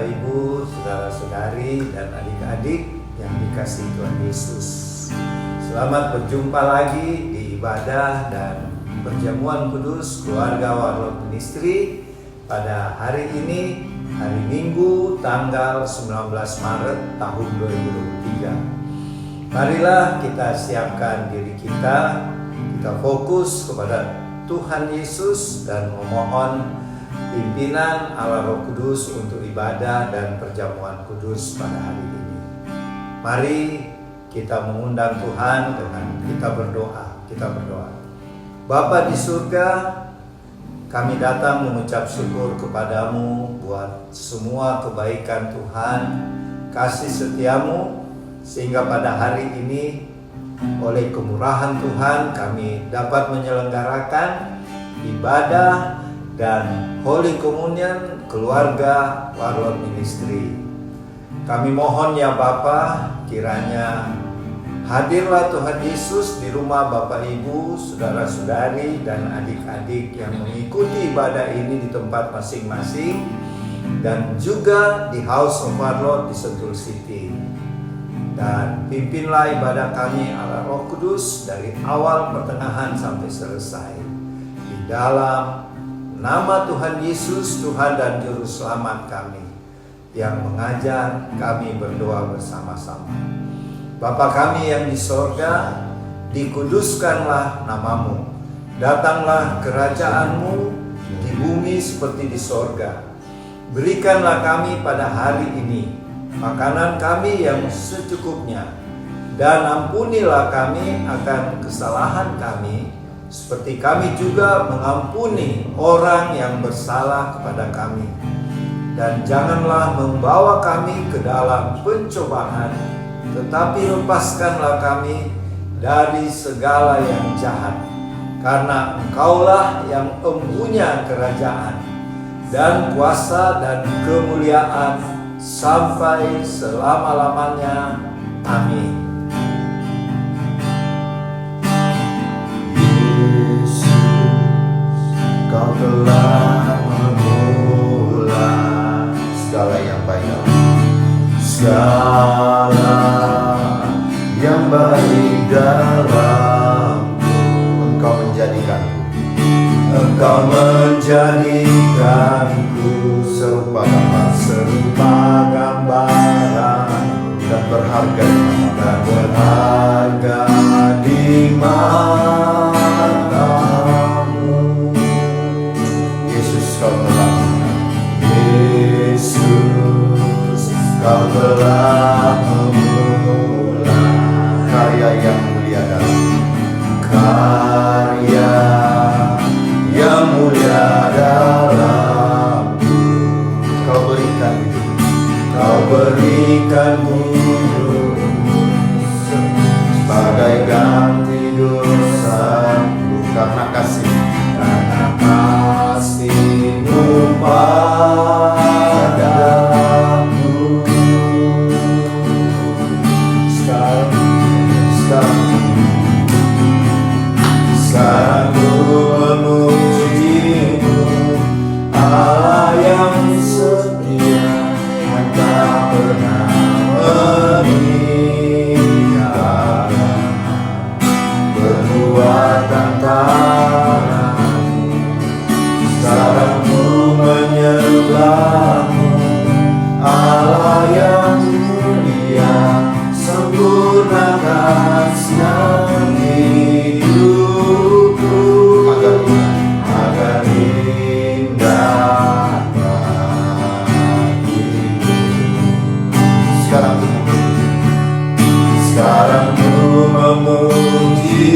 Bapak Ibu, saudara-saudari dan adik-adik yang dikasihi Tuhan Yesus. Selamat berjumpa lagi di ibadah dan perjamuan kudus keluarga Warlot Ministry pada hari ini, hari Minggu tanggal 19 Maret tahun 2023. Marilah kita siapkan diri kita fokus kepada Tuhan Yesus dan memohon pimpinan Allah Roh Kudus untuk ibadah dan perjamuan kudus pada hari ini. Mari kita mengundang Tuhan dengan kita berdoa. Bapa di surga, kami datang mengucap syukur kepadamu buat semua kebaikan Tuhan, kasih setiamu, sehingga pada hari ini oleh kemurahan Tuhan kami dapat menyelenggarakan ibadah dan Holy Communion keluarga Warlot Ministry. Kami mohon ya Bapa, kiranya hadirlah Tuhan Yesus di rumah Bapak Ibu, saudara-saudari dan adik-adik yang mengikuti ibadah ini di tempat masing-masing, dan juga di House of Warlot di Sentul City. Dan pimpinlah ibadah kami Allah Roh Kudus dari awal, pertengahan sampai selesai. Di dalam nama Tuhan Yesus, Tuhan dan Juru Selamat kami, yang mengajar kami berdoa bersama-sama. Bapa kami yang di sorga, dikuduskanlah namamu. Datanglah kerajaanmu di bumi seperti di sorga. Berikanlah kami pada hari ini makanan kami yang secukupnya, dan ampunilah kami akan kesalahan kami, seperti kami juga mengampuni orang yang bersalah kepada kami. Dan janganlah membawa kami ke dalam pencobaan, tetapi lepaskanlah kami dari segala yang jahat. Karena Engkaulah yang empunya kerajaan dan kuasa dan kemuliaan sampai selama-lamanya. Amin. Kau telah memulai segala yang baik, segala yang baik dalamku. Engkau menjadikanku serupa gambaran dan berharga di matamu. Yesus, kau telah memulai karya yang mulia dalamku. Kau berikan hidupmu sebagai ganti dosaku, karena kasihmu padaku. Sekarang ku memujimu, Allah yang setia, yang tak pernah meninggalkan. Perbuatan tanganmu, sekarang ku menyembahmu, Allah yang mulia, sempurnakan hidupku agar indah bagimu. Sekarang ku memuji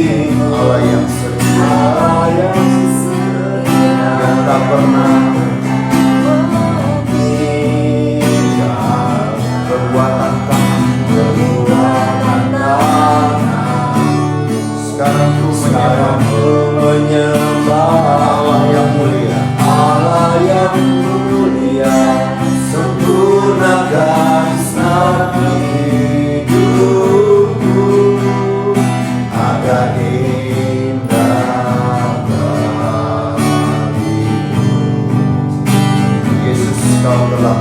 Allah yang setia, yang tak pernah meninggal. Perbuatan tangan, sekarang ku menyembah Allah yang mulia, sempurnakan hidupku agar indah bagimu. Yesus, kau telah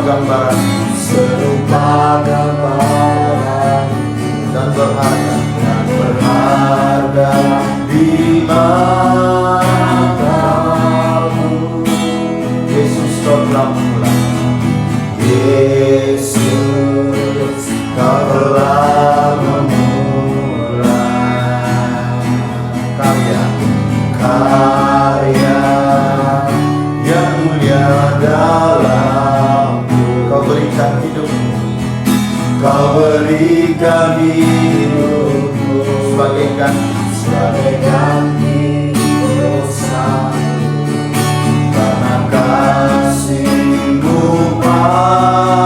gambaran serupa gambaran dan berharga di matamu. Yesus kau telah memulai, Yesus kau telah memulai karya yang mulia dalamku. Kau berikan hidupmu, kau berikan hidupmu sebagai ganti dosa, karena kasih-Mu padaku.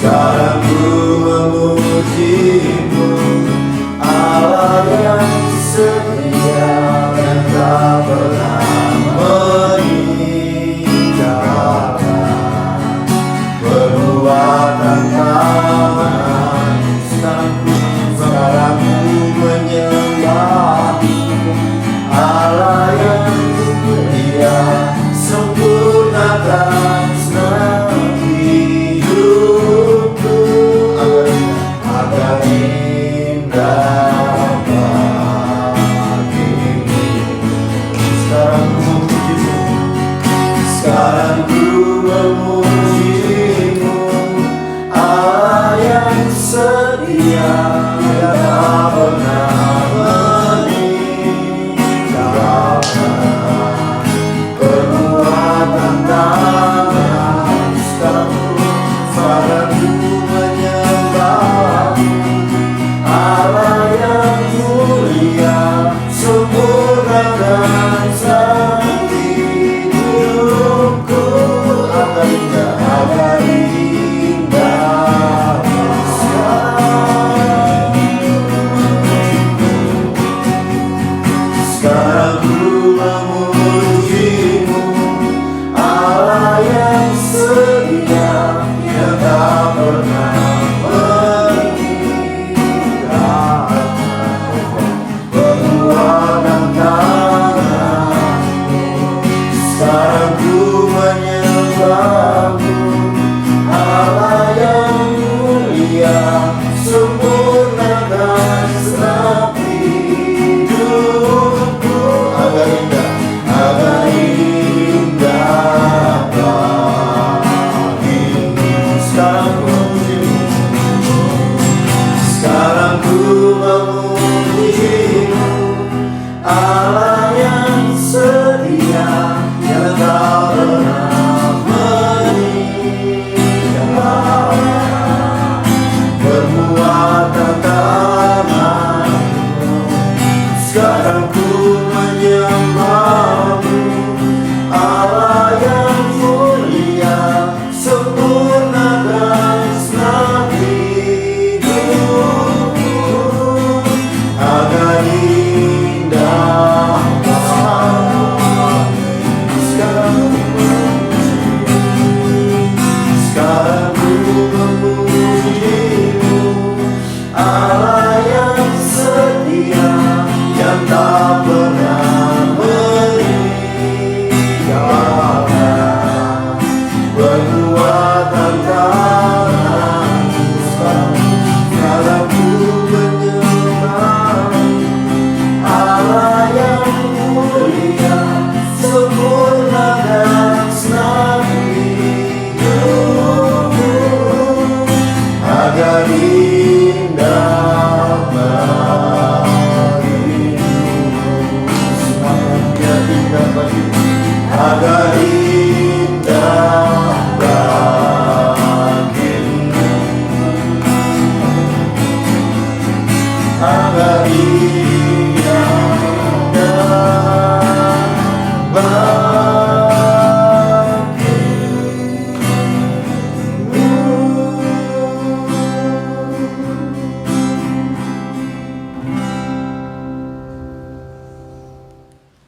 Sekarang ku memuji-Mu, Allah yang setia dan tak pernah meninggalkan. Perbuatan tangan, sekarang ku menyembah Allah yang mulia, sempurnakan senang hidupku agar indah bagimu. Sekarang ku memuji-Mu, Allah yang setia dan tak pernah meninggalkan. Perbuatan tangan, sekarang ku menyembah Allah yang mulia, sempurnakan sang hidupku agar indah sekarang ku memuji-Mu, Allah yang setia yang tak pernah meninggalkan. Perbuatan tangan-Mu, sekarang ku menyembah-Mu, Allah yang mulia, sempurnakan senang hidupku agar indah bagimu. Sekarang ku memuji-Mu, Allah yang setia yang tak pernah meninggalkan. Perbuatan tangan-Mu, sekarang ku menyembah-Mu, Allah yang mulia, sempurnakan senang hidupku agar indah bagimu. Sekarang ku memuji-Mu, Allah yang setia yang tak pernah meninggalkan. Perbuatan tangan-Mu, sekarang ku menyembah Allah yang mulia, sempurnakan senang hidupku agar indah bagimu. Semuanya indah bagimu, agar indah bagimu, agar indah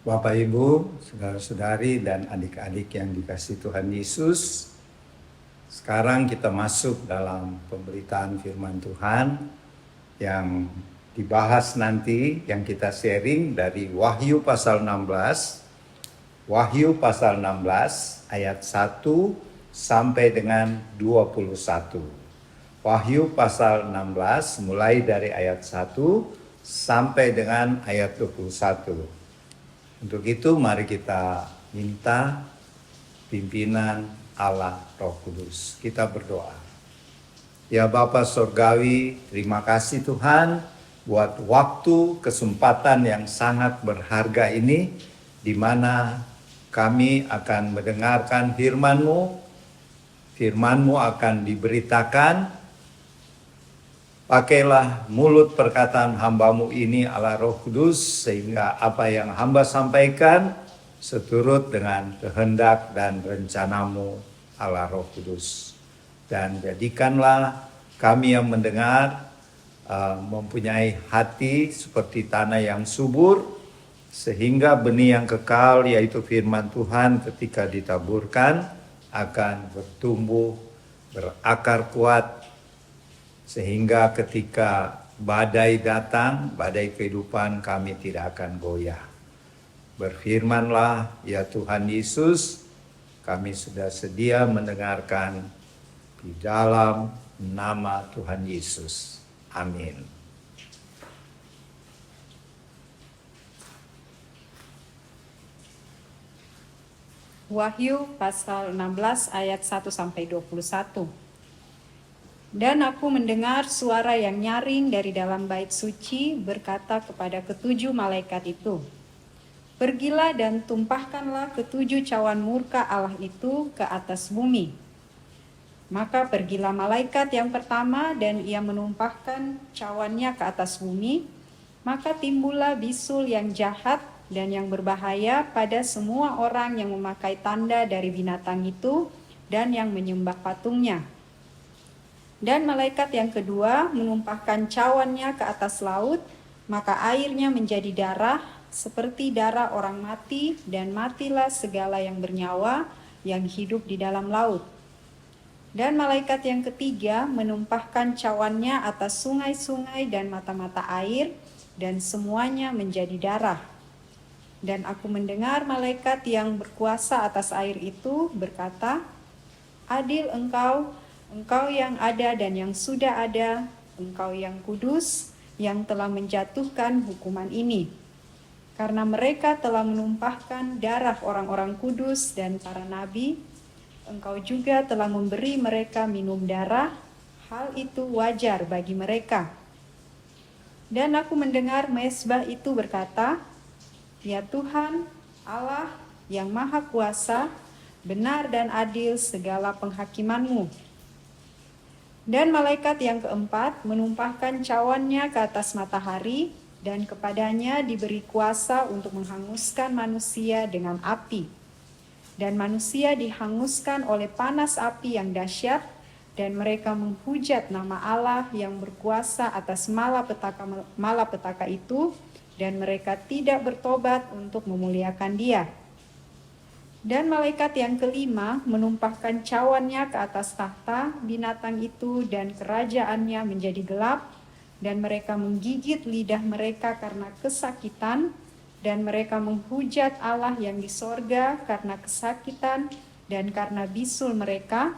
Bapak Ibu, saudara-saudari dan adik-adik yang dikasihi Tuhan Yesus, sekarang kita masuk dalam pemberitaan firman Tuhan yang dibahas nanti yang kita sharing dari Wahyu pasal 16. Wahyu pasal 16 ayat 1 sampai dengan 21. Wahyu pasal 16 mulai dari ayat 1 sampai dengan ayat 21. Untuk itu mari kita minta pimpinan Allah Roh Kudus. Kita berdoa. Ya Bapa Surgawi, terima kasih Tuhan buat waktu kesempatan yang sangat berharga ini, di mana kami akan mendengarkan firman-Mu. Firman-Mu akan diberitakan. Pakailah mulut perkataan hamba-Mu ini Allah Roh Kudus, sehingga apa yang hamba sampaikan seturut dengan kehendak dan rencana-Mu Allah Roh Kudus. Dan jadikanlah kami yang mendengar mempunyai hati seperti tanah yang subur, sehingga benih yang kekal yaitu firman Tuhan ketika ditaburkan akan bertumbuh, berakar kuat, sehingga ketika badai datang, badai kehidupan, kami tidak akan goyah. Berfirmanlah ya Tuhan Yesus, kami sudah sedia mendengarkan di dalam nama Tuhan Yesus. Amin. Wahyu pasal 16 ayat 1 sampai 21. Dan aku mendengar suara yang nyaring dari dalam bait suci berkata kepada ketujuh malaikat itu, "Pergilah dan tumpahkanlah ketujuh cawan murka Allah itu ke atas bumi." Maka pergilah malaikat yang pertama dan ia menumpahkan cawannya ke atas bumi. Maka timbullah bisul yang jahat dan yang berbahaya pada semua orang yang memakai tanda dari binatang itu dan yang menyembah patungnya. Dan malaikat yang kedua menumpahkan cawannya ke atas laut, maka airnya menjadi darah seperti darah orang mati, dan matilah segala yang bernyawa yang hidup di dalam laut. Dan malaikat yang ketiga menumpahkan cawannya atas sungai-sungai dan mata-mata air, dan semuanya menjadi darah. Dan aku mendengar malaikat yang berkuasa atas air itu berkata, "Adil engkau yang ada dan yang sudah ada, engkau yang kudus, yang telah menjatuhkan hukuman ini. Karena mereka telah menumpahkan darah orang-orang kudus dan para nabi, engkau juga telah memberi mereka minum darah, hal itu wajar bagi mereka." Dan aku mendengar mezbah itu berkata, "Ya Tuhan, Allah yang Maha Kuasa, benar dan adil segala penghakiman-Mu." Dan malaikat yang keempat menumpahkan cawannya ke atas matahari, dan kepadanya diberi kuasa untuk menghanguskan manusia dengan api. Dan manusia dihanguskan oleh panas api yang dahsyat, dan mereka menghujat nama Allah yang berkuasa atas malapetaka itu, dan mereka tidak bertobat untuk memuliakan Dia. Dan malaikat yang kelima menumpahkan cawannya ke atas tahta binatang itu, dan kerajaannya menjadi gelap, dan mereka menggigit lidah mereka karena kesakitan, dan mereka menghujat Allah yang di sorga karena kesakitan dan karena bisul mereka,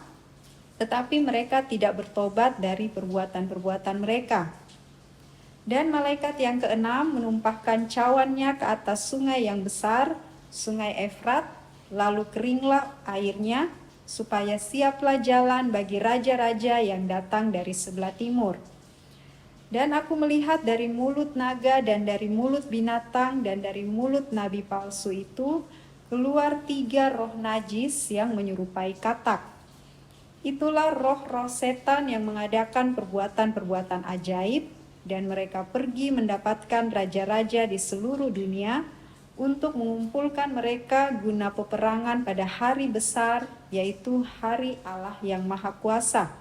tetapi mereka tidak bertobat dari perbuatan-perbuatan mereka. Dan malaikat yang keenam menumpahkan cawannya ke atas sungai yang besar, sungai Efrat, lalu keringlah airnya, supaya siaplah jalan bagi raja-raja yang datang dari sebelah timur. Dan aku melihat dari mulut naga dan dari mulut binatang dan dari mulut nabi palsu itu keluar 3 roh najis yang menyerupai katak. Itulah roh-roh setan yang mengadakan perbuatan-perbuatan ajaib, dan mereka pergi mendapatkan raja-raja di seluruh dunia untuk mengumpulkan mereka guna peperangan pada hari besar, yaitu hari Allah yang Maha Kuasa.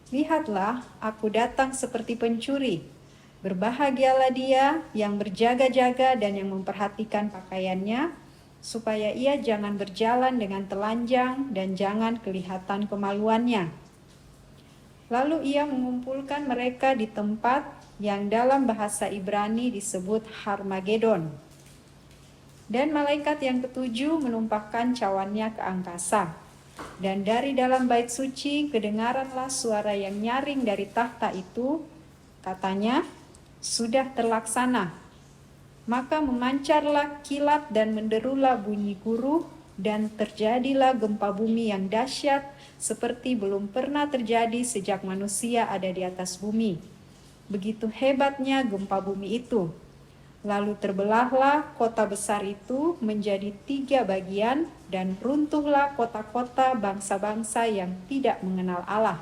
Lihatlah, aku datang seperti pencuri. Berbahagialah dia yang berjaga-jaga dan yang memperhatikan pakaiannya, supaya ia jangan berjalan dengan telanjang dan jangan kelihatan kemaluannya. Lalu ia mengumpulkan mereka di tempat yang dalam bahasa Ibrani disebut Harmagedon. Dan malaikat yang ketujuh menumpahkan cawannya ke angkasa. Dan dari dalam bait suci kedengaranlah suara yang nyaring dari tahta itu, katanya, sudah terlaksana. Maka memancarlah kilat dan menderulah bunyi guruh, dan terjadilah gempa bumi yang dahsyat seperti belum pernah terjadi sejak manusia ada di atas bumi. Begitu hebatnya gempa bumi itu. Lalu terbelahlah kota besar itu menjadi 3 bagian, dan runtuhlah kota-kota bangsa-bangsa yang tidak mengenal Allah.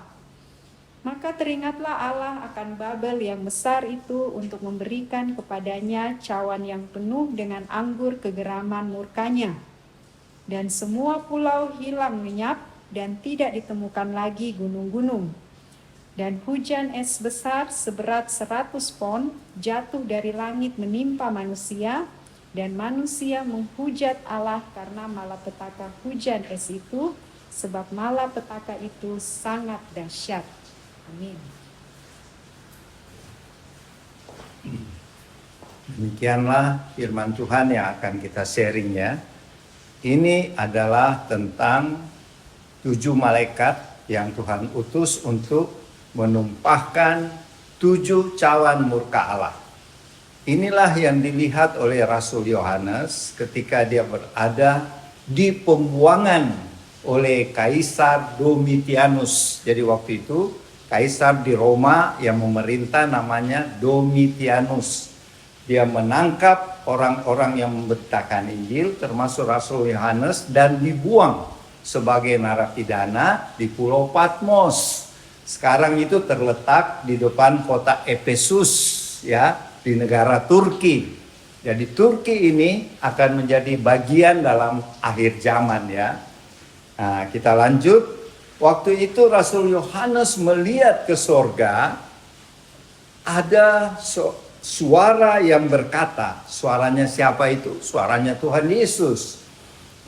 Maka teringatlah Allah akan Babel yang besar itu untuk memberikan kepadanya cawan yang penuh dengan anggur kegeraman murkanya. Dan semua pulau hilang lenyap dan tidak ditemukan lagi gunung-gunung. Dan hujan es besar seberat 100 pon jatuh dari langit menimpa manusia, dan manusia menghujat Allah karena malapetaka hujan es itu, sebab malapetaka itu sangat dahsyat. Amin. Demikianlah firman Tuhan yang akan kita sharing ya. Ini adalah tentang 7 malaikat yang Tuhan utus untuk menumpahkan 7 cawan murka Allah. Inilah yang dilihat oleh Rasul Yohanes ketika dia berada di pembuangan oleh Kaisar Domitianus. Jadi waktu itu Kaisar di Roma yang memerintah namanya Domitianus. Dia menangkap orang-orang yang memberitakan Injil termasuk Rasul Yohanes dan dibuang sebagai narapidana di Pulau Patmos. Sekarang itu terletak di depan kota Efesus ya, di negara Turki. Jadi Turki ini akan menjadi bagian dalam akhir zaman ya. Nah, kita lanjut. Waktu itu Rasul Yohanes melihat ke sorga, ada suara yang berkata, suaranya siapa itu? Suaranya Tuhan Yesus.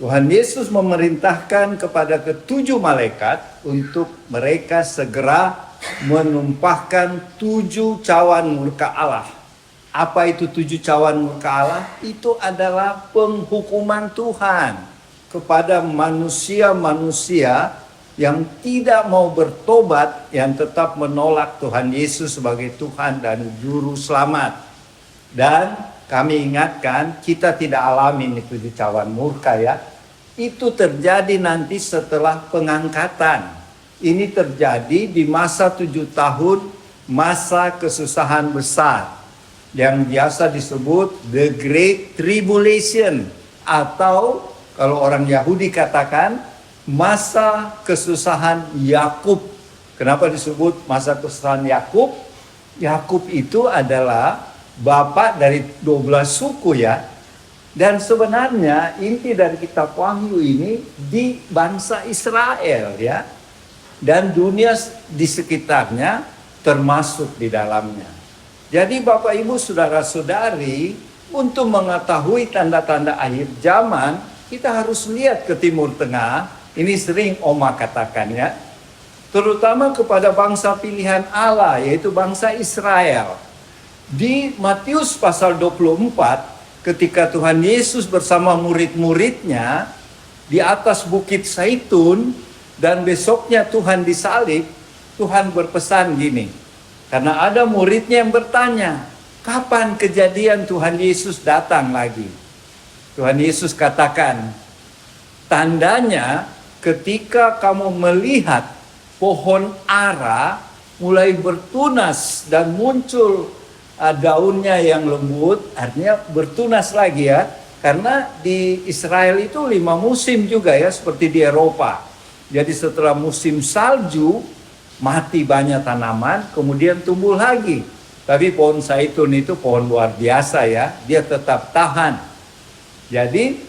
Tuhan Yesus memerintahkan kepada ke-7 malaikat untuk mereka segera menumpahkan 7 cawan murka Allah. Apa itu 7 cawan murka Allah? Itu adalah penghukuman Tuhan kepada manusia-manusia yang tidak mau bertobat, yang tetap menolak Tuhan Yesus sebagai Tuhan dan Juru Selamat. Dan kami ingatkan, kita tidak alami itu di cawan murka ya. Itu terjadi nanti setelah pengangkatan. Ini terjadi di masa 7 tahun, masa kesusahan besar. Yang biasa disebut The Great Tribulation. Atau kalau orang Yahudi katakan, masa kesusahan Yakub. Kenapa disebut masa kesusahan Yakub? Yakub itu adalah bapak dari 12 suku ya. Dan sebenarnya inti dari kitab Wahyu ini di bangsa Israel ya. Dan dunia di sekitarnya termasuk di dalamnya. Jadi Bapak Ibu Saudara-saudari, untuk mengetahui tanda-tanda akhir zaman, kita harus lihat ke Timur Tengah. Ini sering Oma katakan ya. Terutama kepada bangsa pilihan Allah, yaitu bangsa Israel. Di Matius pasal 24, ketika Tuhan Yesus bersama murid-muridnya di atas Bukit Zaitun dan besoknya Tuhan disalib, Tuhan berpesan gini. Karena ada muridnya yang bertanya, kapan kejadian Tuhan Yesus datang lagi? Tuhan Yesus katakan, tandanya ketika kamu melihat pohon ara mulai bertunas dan muncul daunnya yang lembut, artinya bertunas lagi ya. Karena di Israel itu 5 musim juga ya, seperti di Eropa. Jadi setelah musim salju, mati banyak tanaman, kemudian tumbuh lagi. Tapi pohon zaitun itu pohon luar biasa ya, dia tetap tahan. Jadi,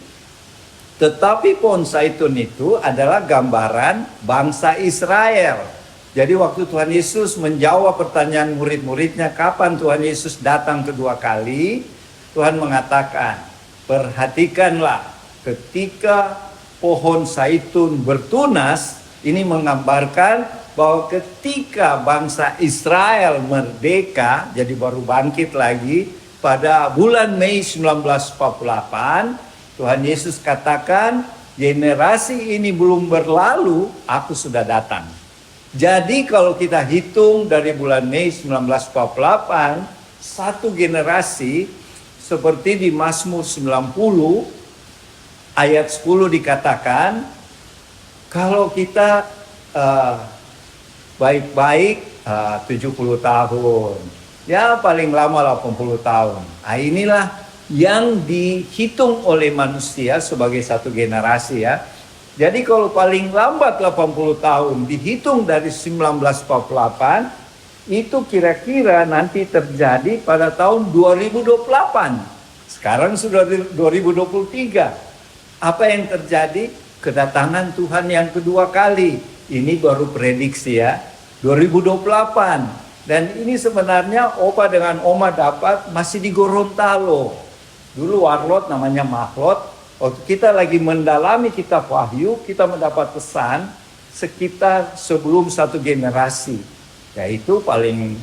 tetapi pohon zaitun itu adalah gambaran bangsa Israel. Jadi waktu Tuhan Yesus menjawab pertanyaan murid-muridnya, kapan Tuhan Yesus datang kedua kali? Tuhan mengatakan, perhatikanlah ketika pohon zaitun bertunas, Ini menggambarkan bahwa ketika bangsa Israel merdeka, jadi baru bangkit lagi, pada bulan Mei 1948, Tuhan Yesus katakan, generasi ini belum berlalu, aku sudah datang. Jadi kalau kita hitung dari bulan Mei 1948, satu generasi, seperti di Mazmur 90, ayat 10 dikatakan, kalau kita baik-baik 70 tahun, ya paling lama 80 tahun. Nah, inilah yang dihitung oleh manusia sebagai satu generasi ya. Jadi kalau paling lambat 80 tahun dihitung dari 1948, itu kira-kira nanti terjadi pada tahun 2028. Sekarang sudah 2023. Apa yang terjadi? Kedatangan Tuhan yang kedua kali. Ini baru prediksi ya, 2028. Dan ini sebenarnya Opa dengan Oma dapat masih di Gorontalo. Dulu Warlot namanya Mahlot. Waktu kita lagi mendalami kitab Wahyu, kita mendapat pesan sekitar sebelum satu generasi. Yaitu paling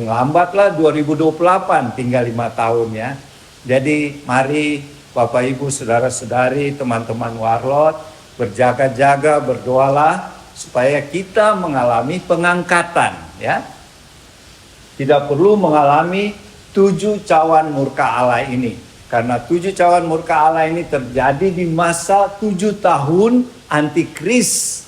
lambatlah 2028, tinggal 5 tahun ya. Jadi mari Bapak Ibu Saudara-saudari, teman-teman Warlot, berjaga-jaga, berdoalah supaya kita mengalami pengangkatan ya. Tidak perlu mengalami 7 cawan murka Allah ini. Karena 7 cawan murka Allah ini terjadi di masa 7 tahun antikris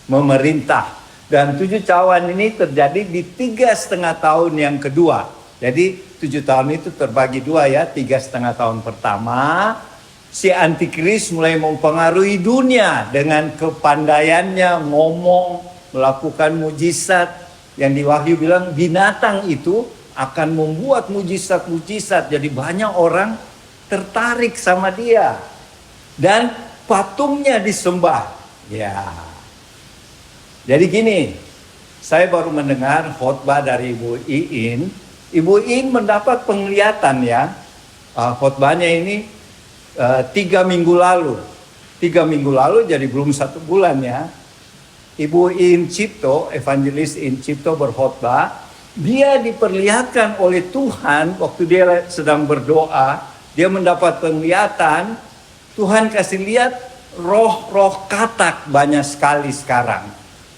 memerintah. Dan 7 cawan ini terjadi di 3,5 tahun yang kedua. Jadi 7 tahun itu terbagi 2 ya. 3,5 tahun pertama, si antikris mulai mempengaruhi dunia dengan kepandaiannya ngomong, melakukan mujizat. Yang di Wahyu bilang binatang itu akan membuat mujizat-mujizat. Jadi banyak orang tertarik sama dia. Dan patungnya disembah. Ya. Jadi gini, saya baru mendengar khotbah dari Ibu Iin. Ibu Iin mendapat penglihatan ya. Khotbahnya ini 3 minggu lalu. 3 minggu lalu jadi belum 1 bulan ya. Ibu Iin Cipto, evangelis Iin Cipto berkhotbah. Dia diperlihatkan oleh Tuhan waktu dia sedang berdoa. Dia mendapat penglihatan. Tuhan kasih lihat roh-roh katak banyak sekali sekarang.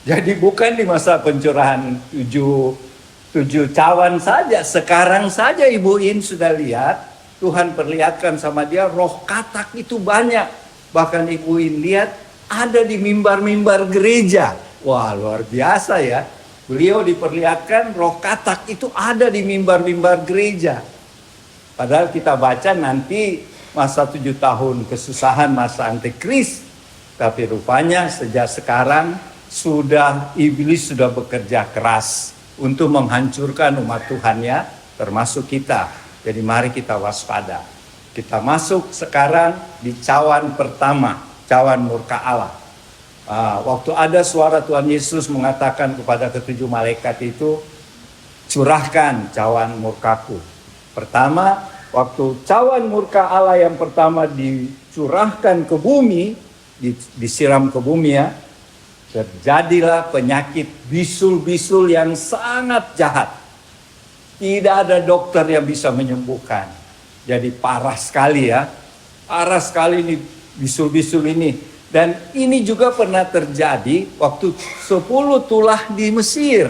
Jadi bukan di masa pencurahan 7 cawan saja. Sekarang saja Ibu In sudah lihat. Tuhan perlihatkan sama dia roh katak itu banyak. Bahkan Ibu In lihat ada di mimbar-mimbar gereja. Wah luar biasa ya. Beliau diperlihatkan roh katak itu ada di mimbar-mimbar gereja. Padahal kita baca nanti masa 7 tahun kesusahan masa antikris. Tapi rupanya sejak sekarang sudah iblis sudah bekerja keras untuk menghancurkan umat Tuhan ya, termasuk kita. Jadi mari kita waspada. Kita masuk sekarang di cawan pertama, cawan murka Allah. Waktu ada suara Tuhan Yesus mengatakan kepada ketujuh malaikat itu, curahkan cawan murkaku. Pertama, waktu cawan murka Allah yang pertama dicurahkan ke bumi, disiram ke bumi ya, terjadilah penyakit bisul-bisul yang sangat jahat. Tidak ada dokter yang bisa menyembuhkan. Jadi parah sekali ya. Parah sekali ini bisul-bisul ini. Dan ini juga pernah terjadi waktu 10 tulah di Mesir.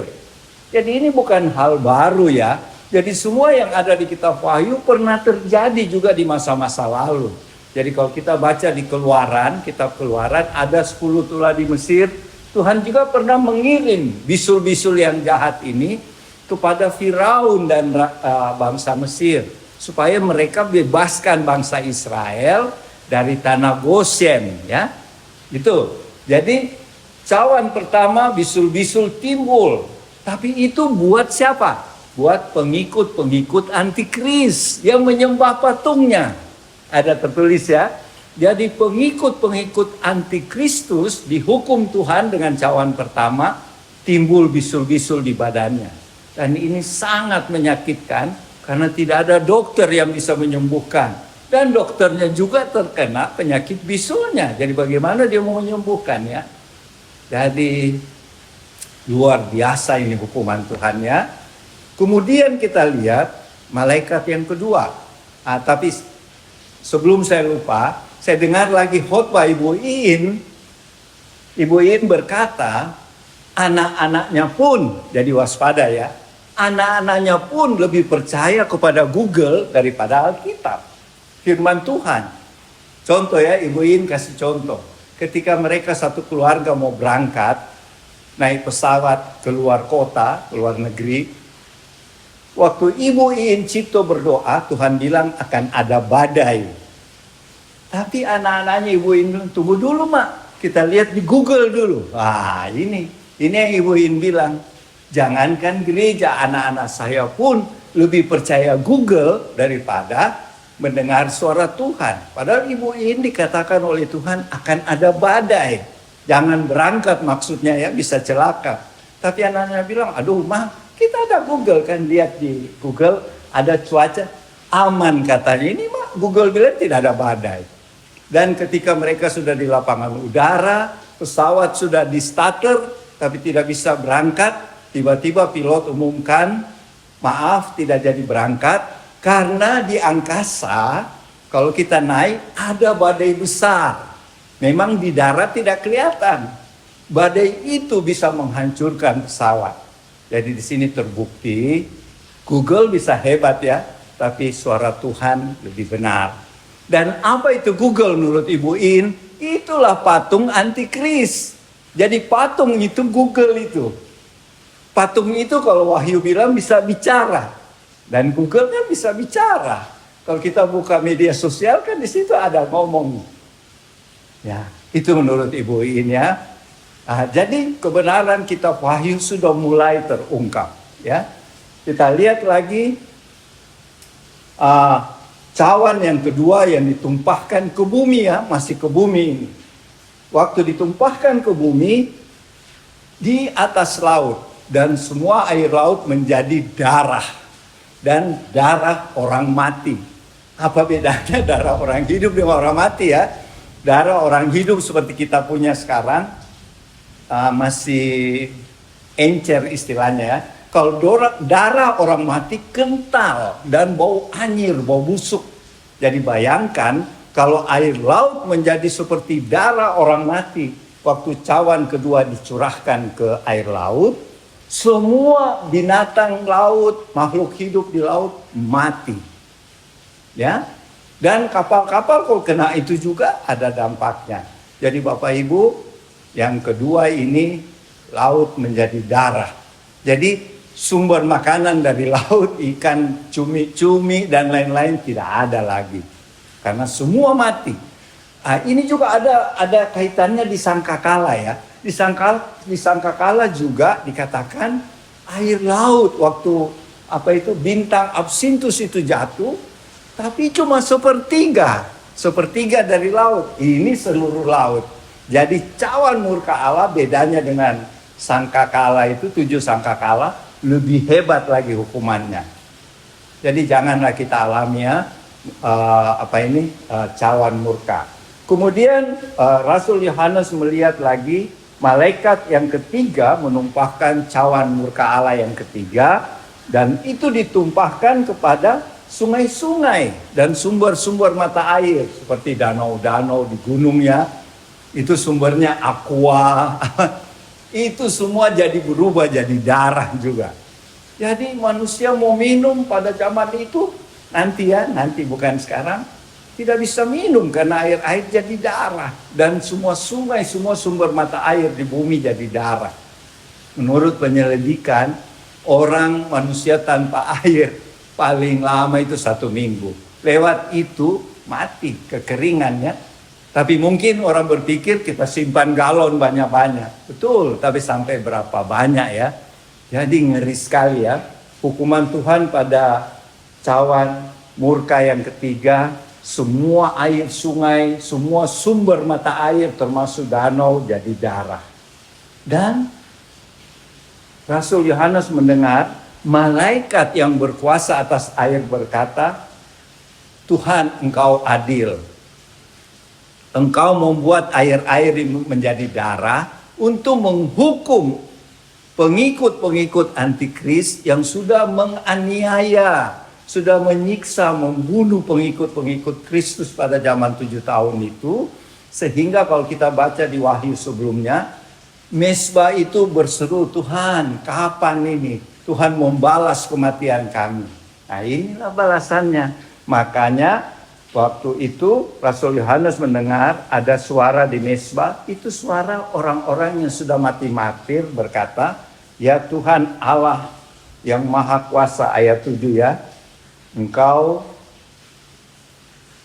Jadi ini bukan hal baru ya. Jadi semua yang ada di kitab Wahyu pernah terjadi juga di masa-masa lalu. Jadi kalau kita baca di Keluaran, kitab Keluaran ada 10 tulah di Mesir. Tuhan juga pernah mengirim bisul-bisul yang jahat ini kepada Firaun dan bangsa Mesir. Supaya mereka bebaskan bangsa Israel dari tanah Goshen ya. Itu. Jadi cawan pertama bisul-bisul timbul. Tapi itu buat siapa? Buat pengikut-pengikut antikris yang menyembah patungnya. Ada tertulis ya. Jadi pengikut-pengikut antikristus dihukum Tuhan dengan cawan pertama, timbul bisul-bisul di badannya. Dan ini sangat menyakitkan karena tidak ada dokter yang bisa menyembuhkan. Dan dokternya juga terkena penyakit bisulnya. Jadi bagaimana dia mau menyembuhkan ya? Jadi luar biasa ini hukuman Tuhan ya. Kemudian kita lihat malaikat yang kedua. Tapi sebelum saya lupa, saya dengar lagi khotbah Ibu Iin. Ibu Iin berkata, anak-anaknya pun, jadi waspada ya, anak-anaknya pun lebih percaya kepada Google daripada Alkitab, firman Tuhan. Contoh ya, Ibu Iin kasih contoh. Ketika mereka satu keluarga mau berangkat, naik pesawat ke luar kota, ke luar negeri, waktu Ibu Iin Cipto berdoa, Tuhan bilang akan ada badai. Tapi anak-anaknya Ibu Iin bilang, tunggu dulu Mak, kita lihat di Google dulu. Wah ini yang Ibu Iin bilang, jangankan gereja, anak-anak saya pun lebih percaya Google daripada mendengar suara Tuhan. Padahal Ibu Iin dikatakan oleh Tuhan akan ada badai. Jangan berangkat maksudnya ya, bisa celaka. Tapi anak-anaknya bilang, aduh Mah, kita ada Google kan, lihat di Google ada cuaca aman katanya. Ini Mah Google bilang tidak ada badai. Dan ketika mereka sudah di lapangan udara, pesawat sudah di starter, tapi tidak bisa berangkat, tiba-tiba pilot umumkan, maaf tidak jadi berangkat, karena di angkasa, kalau kita naik, ada badai besar. Memang di darat tidak kelihatan. Badai itu bisa menghancurkan pesawat. Jadi di sini terbukti, Google bisa hebat ya, tapi suara Tuhan lebih benar. Dan apa itu Google menurut Ibu In? Itulah patung antikris. Jadi patung itu Google itu. Patung itu kalau Wahyu bilang bisa bicara. Dan Google kan bisa bicara. Kalau kita buka media sosial kan di situ ada ngomong. Ya, itu menurut Ibu In ya. Jadi kebenaran kitab Wahyu sudah mulai terungkap. Ya, kita lihat lagi cawan yang kedua yang ditumpahkan ke bumi ya, masih ke bumi ini. Waktu ditumpahkan ke bumi di atas laut dan semua air laut menjadi darah. Dan darah orang mati. Apa bedanya darah orang hidup dengan orang mati ya? Darah orang hidup seperti kita punya sekarang masih encer istilahnya ya. Kalau darah orang mati kental dan bau anyir, bau busuk. Jadi bayangkan kalau air laut menjadi seperti darah orang mati. Waktu cawan kedua dicurahkan ke air laut, semua binatang laut, makhluk hidup di laut mati. Ya. Dan kapal-kapal kalau kena itu juga ada dampaknya. Jadi Bapak Ibu, yang kedua ini laut menjadi darah. Jadi sumber makanan dari laut, ikan, cumi-cumi dan lain-lain tidak ada lagi. Karena semua mati. Ini juga ada kaitannya di sangkakala ya. Di sangkakala juga dikatakan air laut waktu bintang Absintus itu jatuh, tapi cuma sepertiga dari laut. Ini seluruh laut. Jadi cawan murka Allah bedanya dengan sangkakala itu 7 sangkakala lebih hebat lagi hukumannya. Jadi janganlah kita alami ya cawan murka. Kemudian Rasul Yohanes melihat lagi malaikat yang ketiga menumpahkan cawan murka Allah yang ketiga, dan itu ditumpahkan kepada sungai-sungai dan sumber-sumber mata air seperti danau-danau di gunungnya. Itu sumbernya aqua. Itu semua jadi berubah jadi darah juga. Jadi manusia mau minum pada zaman itu nanti bukan sekarang, tidak bisa minum karena air jadi darah. Dan semua sungai, semua sumber mata air di bumi jadi darah. Menurut penyelidikan, manusia tanpa air paling lama itu 1 minggu. Lewat itu mati, kekeringannya. Tapi mungkin orang berpikir kita simpan galon banyak-banyak. Betul, tapi sampai berapa banyak ya. Jadi ngeri sekali ya. Hukuman Tuhan pada cawan murka yang ketiga, semua air sungai, semua sumber mata air termasuk danau jadi darah. Dan Rasul Yohanes mendengar malaikat yang berkuasa atas air berkata, Tuhan engkau adil. Engkau membuat air-air menjadi darah untuk menghukum pengikut-pengikut antikris yang sudah menganiaya, sudah menyiksa, membunuh pengikut-pengikut Kristus pada zaman 7 tahun itu. Sehingga kalau kita baca di Wahyu sebelumnya, Mesbah itu berseru, Tuhan kapan ini Tuhan membalas kematian kami. Nah inilah balasannya. Makanya waktu itu Rasul Yohanes mendengar ada suara di Mesbah. Itu suara orang-orang yang sudah mati martir berkata, ya Tuhan Allah yang maha kuasa, ayat 7 ya, Engkau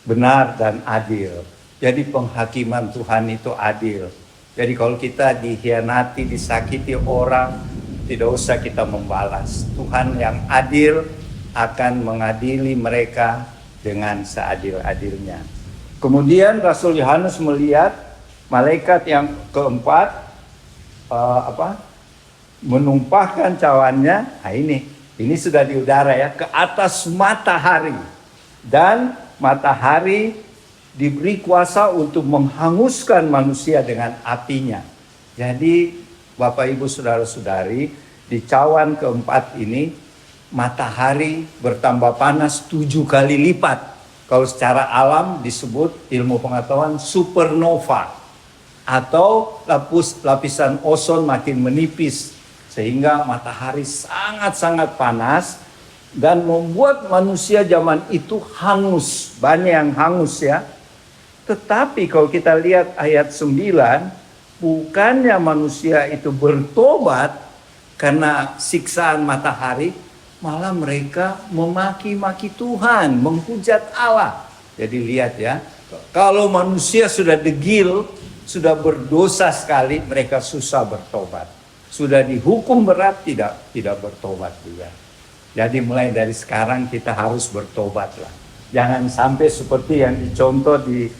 benar dan adil. Jadi penghakiman Tuhan itu adil. Jadi kalau kita dikhianati, disakiti orang, tidak usah kita membalas. Tuhan yang adil akan mengadili mereka dengan seadil-adilnya. Kemudian Rasul Yohanes melihat malaikat yang keempat menumpahkan cawannya. Nah ini sudah di udara ya, ke atas matahari, dan matahari diberi kuasa untuk menghanguskan manusia dengan apinya. Jadi Bapak Ibu Saudara-saudari, di cawan keempat ini matahari bertambah panas 7 kali lipat. Kalau secara alam disebut ilmu pengetahuan supernova, atau lapisan ozon makin menipis, sehingga matahari sangat-sangat panas dan membuat manusia zaman itu hangus, banyak yang hangus ya. Tetapi kalau kita lihat ayat 9, bukannya manusia itu bertobat karena siksaan matahari, malah mereka memaki-maki Tuhan, menghujat Allah. Jadi lihat ya, kalau manusia sudah degil, sudah berdosa sekali, mereka susah bertobat. Sudah dihukum berat, tidak bertobat juga. Jadi mulai dari sekarang kita harus bertobatlah. Jangan sampai seperti yang dicontoh di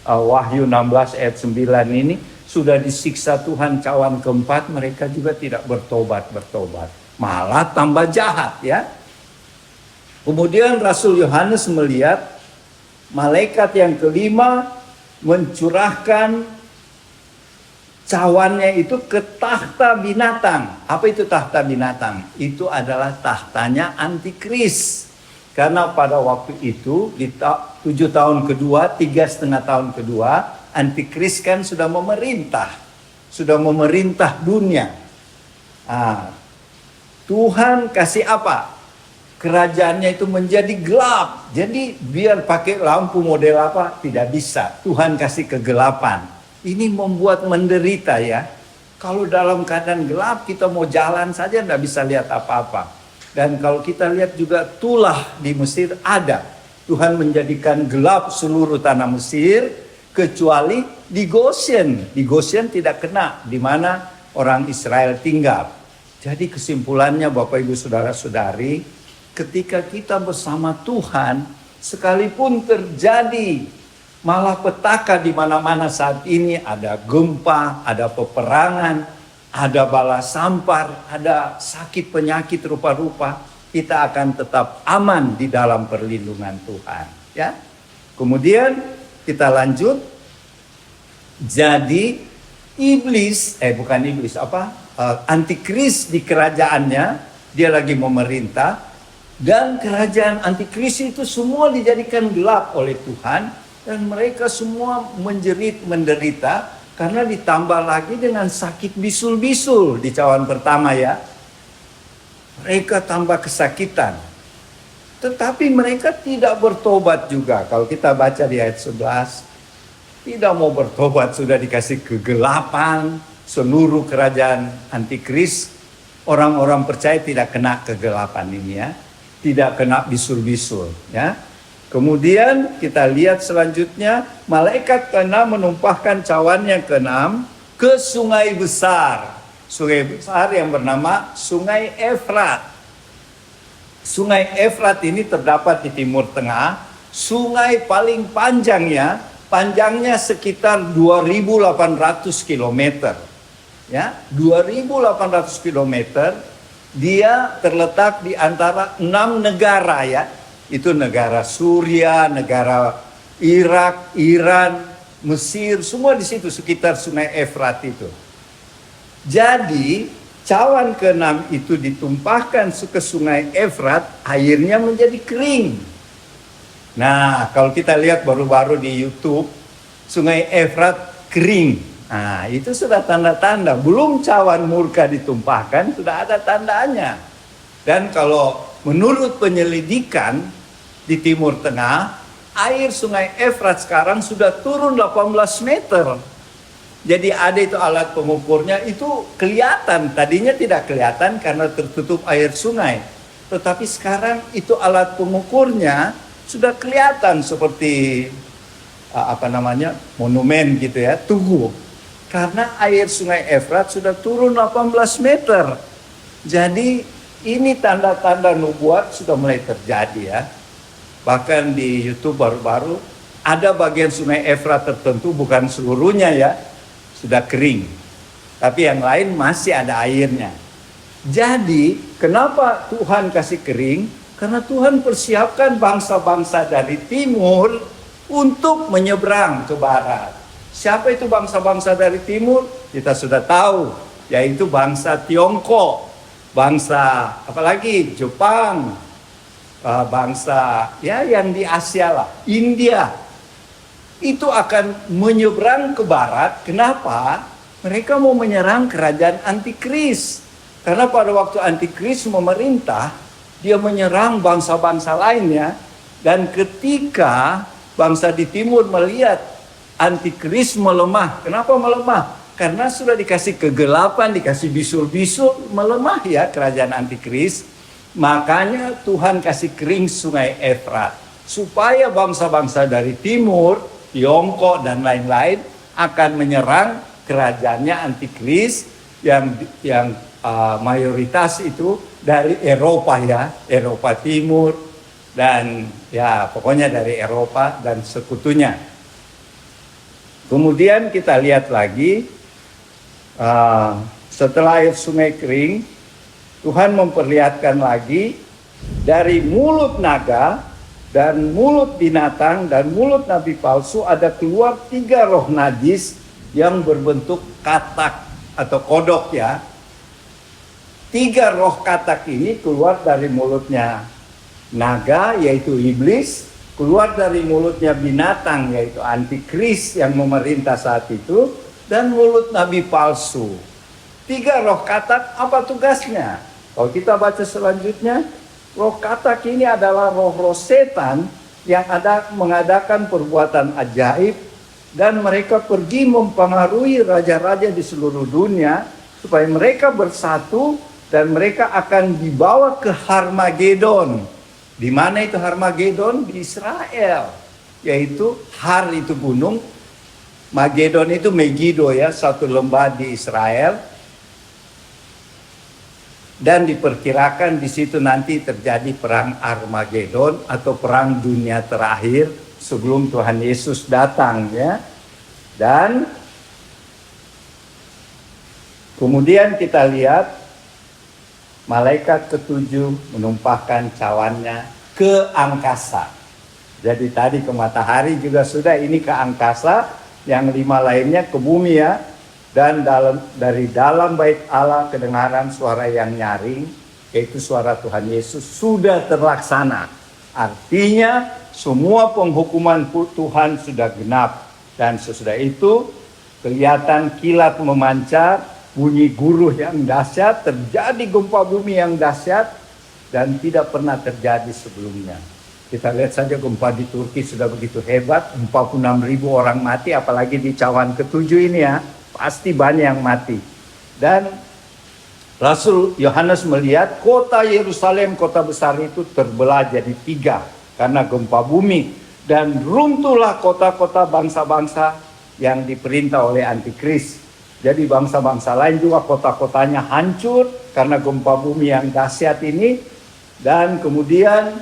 Wahyu 16 ayat 9 ini, sudah disiksa Tuhan cawan keempat, mereka juga tidak bertobat. Malah tambah jahat ya. Kemudian Rasul Yohanes melihat malaikat yang kelima mencurahkan cawannya itu ke tahta binatang. Apa itu tahta binatang? Itu adalah tahtanya antikris. Karena pada waktu itu di 7 tahun kedua, 3,5 tahun kedua, antikris kan sudah memerintah dunia. Tuhan kasih apa? Kerajaannya itu menjadi gelap. Jadi biar pakai lampu model apa, tidak bisa. Tuhan kasih kegelapan. Ini membuat menderita ya. Kalau dalam keadaan gelap kita mau jalan saja tidak bisa lihat apa-apa. Dan kalau kita lihat juga tulah di Mesir ada. Tuhan menjadikan gelap seluruh tanah Mesir kecuali di Goshen. Di Goshen tidak kena, di mana orang Israel tinggal. Jadi kesimpulannya Bapak Ibu Saudara-saudari, ketika kita bersama Tuhan, sekalipun terjadi malapetaka di mana-mana saat ini, ada gempa, ada peperangan, ada bala sampar, ada sakit penyakit rupa-rupa, kita akan tetap aman di dalam perlindungan Tuhan. Ya. Kemudian kita lanjut. Jadi antikris di kerajaannya, dia lagi memerintah, dan kerajaan antikris itu semua dijadikan gelap oleh Tuhan, dan mereka semua menderita. Karena ditambah lagi dengan sakit bisul-bisul di cawan pertama ya. Mereka tambah kesakitan. Tetapi mereka tidak bertobat juga. Kalau kita baca di ayat 11. Tidak mau bertobat, sudah dikasih kegelapan. Seluruh kerajaan antikris. Orang-orang percaya tidak kena kegelapan ini ya. Tidak kena bisul-bisul ya. Kemudian kita lihat selanjutnya, malaikat ke-6 menumpahkan cawannya ke-6 ke sungai besar. Sungai besar yang bernama Sungai Efrat. Sungai Efrat ini terdapat di Timur Tengah. Sungai paling panjangnya sekitar 2.800 km. Ya, 2.800 km. Dia terletak di antara 6 negara ya. Itu negara Suria, negara Irak, Iran, Mesir, semua di situ sekitar Sungai Efrat itu. Jadi cawan ke-6 itu ditumpahkan ke sungai Efrat, airnya menjadi kering. Nah, kalau kita lihat baru-baru di YouTube, sungai Efrat kering. Nah, itu sudah tanda-tanda. Belum cawan murka ditumpahkan, sudah ada tandanya. Dan kalau menurut penyelidikan di Timur Tengah, air sungai Efrat sekarang sudah turun 18 meter. Jadi ada itu alat pengukurnya, itu kelihatan. Tadinya tidak kelihatan karena tertutup air sungai. Tetapi sekarang itu alat pengukurnya sudah kelihatan seperti monumen gitu ya, tugu. Karena air sungai Efrat sudah turun 18 meter. Jadi ini tanda-tanda nubuat sudah mulai terjadi ya. Bahkan di YouTube baru-baru ada bagian sungai Efrat tertentu, bukan seluruhnya ya, sudah kering. Tapi yang lain masih ada airnya. Jadi kenapa Tuhan kasih kering? Karena Tuhan persiapkan bangsa-bangsa dari timur untuk menyeberang ke barat. Siapa itu bangsa-bangsa dari timur? Kita sudah tahu, yaitu bangsa Tiongkok, bangsa apalagi Jepang, bangsa ya yang di Asia lah, India. Itu akan menyeberang ke barat. Kenapa? Mereka mau menyerang kerajaan antikris. Karena pada waktu antikris memerintah, dia menyerang bangsa-bangsa lainnya. Dan ketika bangsa di timur melihat antikris melemah. Kenapa melemah? Karena sudah dikasih kegelapan, dikasih bisul-bisul, melemah ya kerajaan antikris. Makanya Tuhan kasih kering sungai Efrat. Supaya bangsa-bangsa dari timur, Tiongkok dan lain-lain akan menyerang kerajaannya antikris yang mayoritas itu dari Eropa ya, Eropa Timur dan ya pokoknya dari Eropa dan sekutunya. Kemudian kita lihat lagi setelah air sungai kering, Tuhan memperlihatkan lagi dari mulut naga dan mulut binatang dan mulut nabi palsu ada keluar 3 roh najis yang berbentuk katak atau kodok ya. 3 roh katak ini keluar dari mulutnya naga yaitu iblis, keluar dari mulutnya binatang yaitu antikris yang memerintah saat itu, dan mulut nabi palsu. 3 roh katak apa tugasnya? Kalau kita baca selanjutnya, roh katak ini adalah roh-roh setan yang mengadakan perbuatan ajaib, dan mereka pergi mempengaruhi raja-raja di seluruh dunia supaya mereka bersatu dan mereka akan dibawa ke Harmagedon. Di mana itu Harmagedon? Di Israel. Yaitu Har itu gunung, Magedon itu Megiddo ya, satu lembah di Israel. Dan diperkirakan di situ nanti terjadi perang Armageddon atau perang dunia terakhir sebelum Tuhan Yesus datang ya. Dan kemudian kita lihat malaikat ketujuh menumpahkan cawannya ke angkasa. Jadi tadi ke matahari juga sudah, ini ke angkasa, yang 5 lainnya ke bumi ya. Dan dari dalam bait Allah kedengaran suara yang nyaring, yaitu suara Tuhan Yesus, sudah terlaksana. Artinya semua penghukuman Tuhan sudah genap. Dan sesudah itu kelihatan kilat memancar, bunyi guruh yang dahsyat, terjadi gempa bumi yang dahsyat dan tidak pernah terjadi sebelumnya. Kita lihat saja gempa di Turki sudah begitu hebat, 46.000 orang mati, apalagi di cawan ke-7 ini ya. Pasti banyak yang mati. Dan Rasul Yohanes melihat kota Yerusalem, kota besar itu terbelah jadi 3 karena gempa bumi. Dan runtuhlah kota-kota bangsa-bangsa yang diperintah oleh antikris. Jadi bangsa-bangsa lain juga kota-kotanya hancur karena gempa bumi yang dahsyat ini. Dan kemudian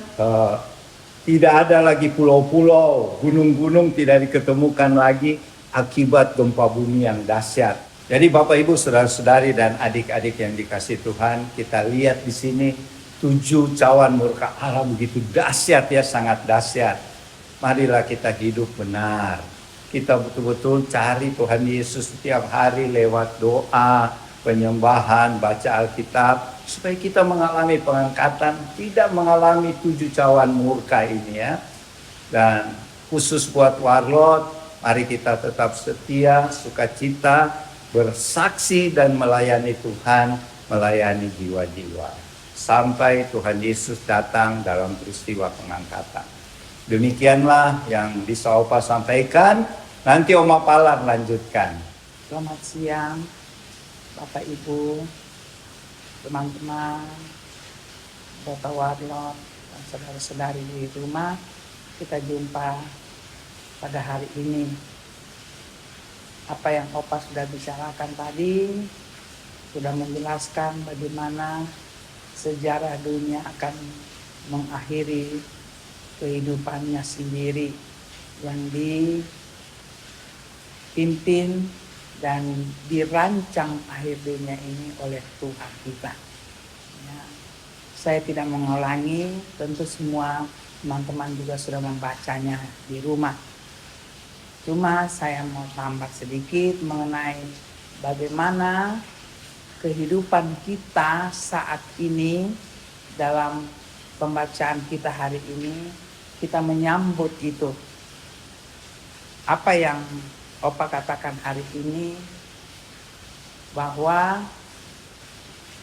tidak ada lagi pulau-pulau, gunung-gunung tidak diketemukan lagi akibat gempa bumi yang dahsyat. Jadi Bapak Ibu, saudara-saudari dan adik-adik yang dikasih Tuhan, kita lihat di sini 7 cawan murka Allah begitu dahsyat ya, sangat dahsyat. Marilah kita hidup benar. Kita betul-betul cari Tuhan Yesus setiap hari lewat doa, penyembahan, baca Alkitab, supaya kita mengalami pengangkatan, tidak mengalami 7 cawan murka ini ya. Dan khusus buat Warlot, mari kita tetap setia, sukacita, bersaksi dan melayani Tuhan, melayani jiwa-jiwa. Sampai Tuhan Yesus datang dalam peristiwa pengangkatan. Demikianlah yang bisa Opa sampaikan. Nanti Oma Palar lanjutkan. Selamat siang, Bapak Ibu, teman-teman, Bapak Warlot, dan saudara-saudari di rumah. Kita jumpa pada hari ini. Apa yang Opa sudah bicarakan tadi, sudah menjelaskan bagaimana sejarah dunia akan mengakhiri kehidupannya sendiri yang dipimpin dan dirancang akhir dunia ini oleh Tuhan kita. Ya, saya tidak mengulangi, tentu semua teman-teman juga sudah membacanya di rumah. Cuma saya mau tambah sedikit mengenai bagaimana kehidupan kita saat ini. Dalam pembacaan kita hari ini, kita menyambut itu. Apa yang Opa katakan hari ini, bahwa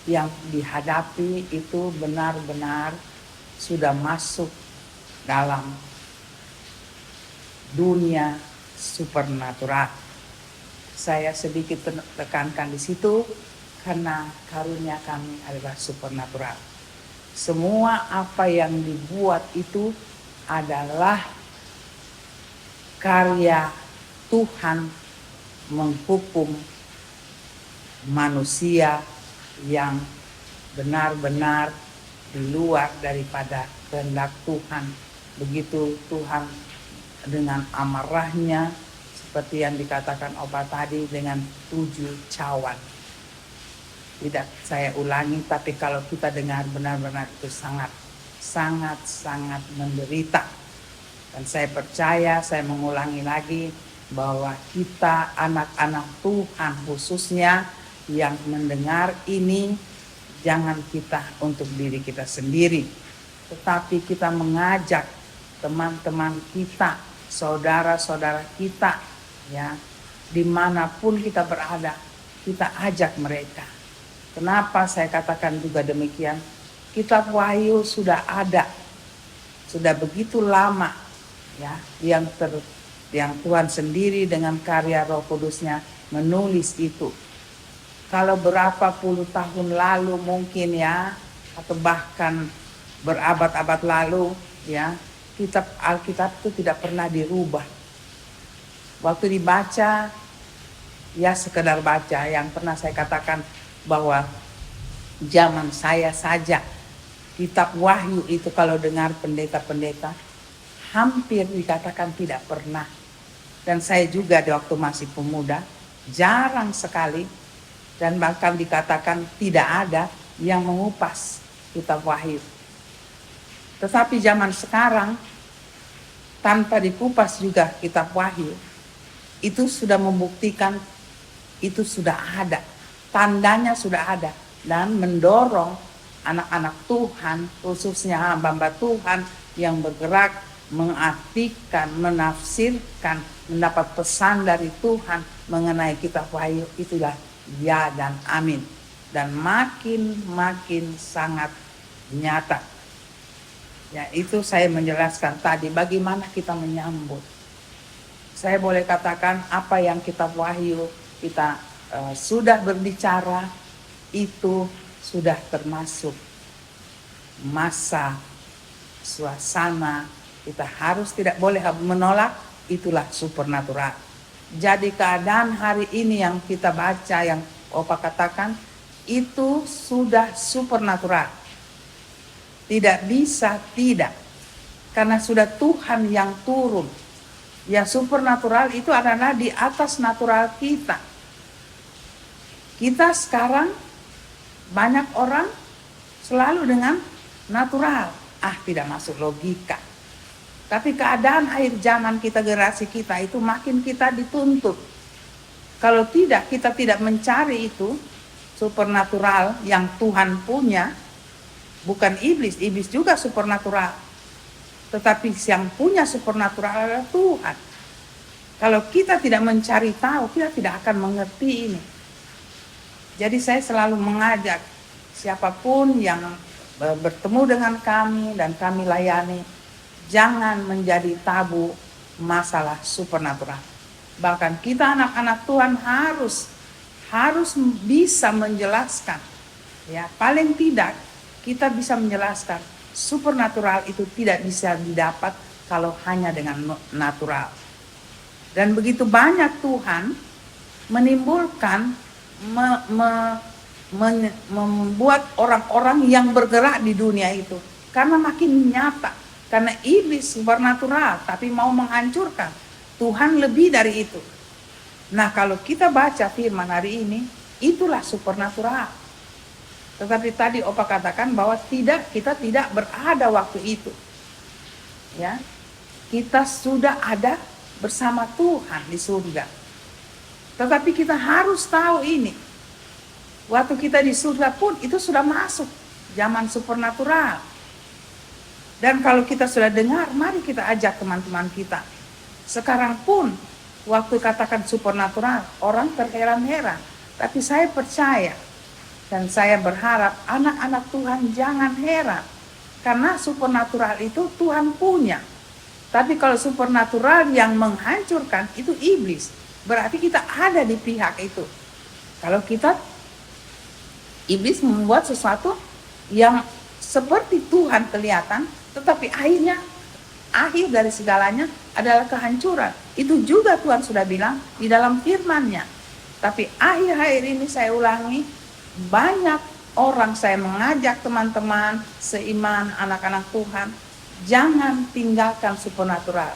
yang dihadapi itu benar-benar sudah masuk dalam dunia supernatural. Saya sedikit tekankan di situ karena karunia kami adalah supernatural. Semua apa yang dibuat itu adalah karya Tuhan menghukum manusia yang benar-benar di luar daripada kehendak Tuhan. Begitu Tuhan dengan amarahnya, seperti yang dikatakan Opa tadi, dengan 7 cawan. Tidak saya ulangi, tapi kalau kita dengar benar-benar itu sangat menderita. Dan saya percaya, saya mengulangi lagi, bahwa kita anak-anak Tuhan khususnya yang mendengar ini, jangan kita untuk diri kita sendiri, tetapi kita mengajak teman-teman kita, saudara-saudara kita, ya, dimanapun kita berada, kita ajak mereka. Kenapa saya katakan juga demikian? Kitab Wahyu sudah ada, sudah begitu lama, ya, yang Tuhan sendiri dengan karya Roh Kudusnya menulis itu. Kalau berapa puluh tahun lalu mungkin ya, atau bahkan berabad-abad lalu ya, kitab Alkitab itu tidak pernah dirubah. Waktu dibaca, ya sekedar baca. Yang pernah saya katakan bahwa zaman saya saja, kitab Wahyu itu kalau dengar pendeta-pendeta, hampir dikatakan tidak pernah. Dan saya juga di waktu masih pemuda, jarang sekali, dan bahkan dikatakan tidak ada yang mengupas kitab Wahyu. Tetapi zaman sekarang, tanpa dikupas juga kitab Wahyu, itu sudah membuktikan itu sudah ada, tandanya sudah ada, dan mendorong anak-anak Tuhan, khususnya hamba-hamba Tuhan yang bergerak mengartikan, menafsirkan, mendapat pesan dari Tuhan mengenai kitab Wahyu, itulah ya dan amin, dan makin sangat nyata. Ya, itu saya menjelaskan tadi bagaimana kita menyambut. Saya boleh katakan apa yang kitab Wahyu kita sudah berbicara itu sudah termasuk masa suasana. Kita harus tidak boleh menolak, itulah supernatural. Jadi keadaan hari ini yang kita baca, yang Opa katakan, itu sudah supernatural. Tidak bisa tidak, karena sudah Tuhan yang turun. Ya, supernatural itu adalah di atas natural kita. Kita sekarang banyak orang selalu dengan natural, tidak masuk logika. Tapi keadaan akhir zaman kita, generasi kita itu makin kita dituntut. Kalau tidak, kita tidak mencari itu, supernatural yang Tuhan punya, bukan iblis. Iblis juga supernatural. Tetapi yang punya supernatural adalah Tuhan. Kalau kita tidak mencari tahu, kita tidak akan mengerti ini. Jadi saya selalu mengajak siapapun yang bertemu dengan kami dan kami layani, jangan menjadi tabu masalah supernatural. Bahkan kita anak-anak Tuhan harus bisa menjelaskan. Ya, paling tidak kita bisa menjelaskan supernatural itu tidak bisa didapat kalau hanya dengan natural. Dan begitu banyak Tuhan menimbulkan membuat orang-orang yang bergerak di dunia itu karena makin nyata, karena iblis supernatural tapi mau menghancurkan. Tuhan lebih dari itu. Nah, kalau kita baca firman hari ini, itulah supernatural. Tetapi tadi Opa katakan bahwa kita tidak berada waktu itu. Ya. Kita sudah ada bersama Tuhan di surga. Tetapi kita harus tahu ini. Waktu kita di surga pun itu sudah masuk zaman supernatural. Dan kalau kita sudah dengar, mari kita ajak teman-teman kita. Sekarang pun waktu katakan supernatural, orang terheran-heran. Tapi saya percaya dan saya berharap anak-anak Tuhan jangan heran. Karena supernatural itu Tuhan punya. Tapi kalau supernatural yang menghancurkan itu iblis. Berarti kita ada di pihak itu. Kalau iblis membuat sesuatu yang seperti Tuhan kelihatan, tetapi akhir dari segalanya adalah kehancuran. Itu juga Tuhan sudah bilang di dalam firman-Nya. Tapi akhir-akhir ini saya ulangi, banyak orang, saya mengajak teman-teman seiman, anak-anak Tuhan, jangan tinggalkan supernatural.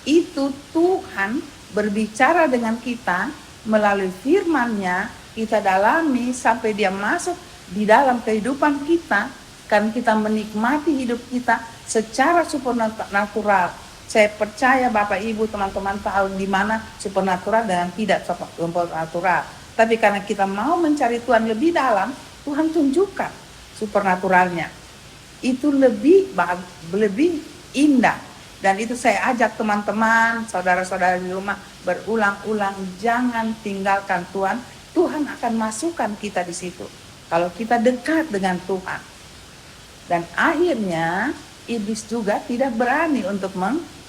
Itu Tuhan berbicara dengan kita melalui firman-Nya, kita dalami sampai dia masuk di dalam kehidupan kita, kan kita menikmati hidup kita secara supernatural. Saya percaya Bapak Ibu teman-teman tahu di mana supernatural dan tidak supernatural. Tapi karena kita mau mencari Tuhan lebih dalam, Tuhan tunjukkan supernaturalnya. Itu lebih indah. Dan itu saya ajak teman-teman, saudara-saudara di rumah berulang-ulang, jangan tinggalkan Tuhan. Tuhan akan masukkan kita di situ. Kalau kita dekat dengan Tuhan. Dan akhirnya iblis juga tidak berani untuk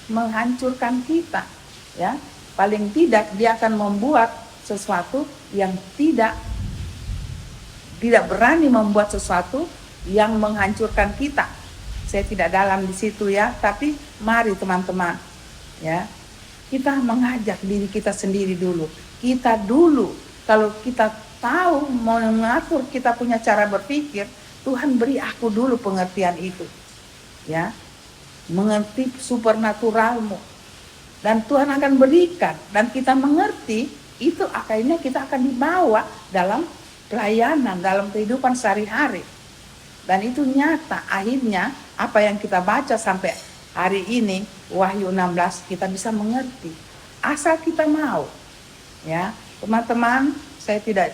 menghancurkan kita. Ya, paling tidak dia akan membuat sesuatu yang tidak berani membuat sesuatu yang menghancurkan kita. Saya tidak dalam di situ ya, tapi mari teman-teman ya, kita mengajak diri kita sendiri dulu. Kita dulu, kalau kita tahu mau mengatur kita punya cara berpikir, Tuhan beri aku dulu pengertian itu. Ya. Mengerti supernaturalmu. Dan Tuhan akan berikan dan kita mengerti, itu akhirnya kita akan dibawa dalam pelayanan, dalam kehidupan sehari-hari. Dan itu nyata, akhirnya apa yang kita baca sampai hari ini, Wahyu 16, kita bisa mengerti. Asal kita mau. Ya, teman-teman, saya tidak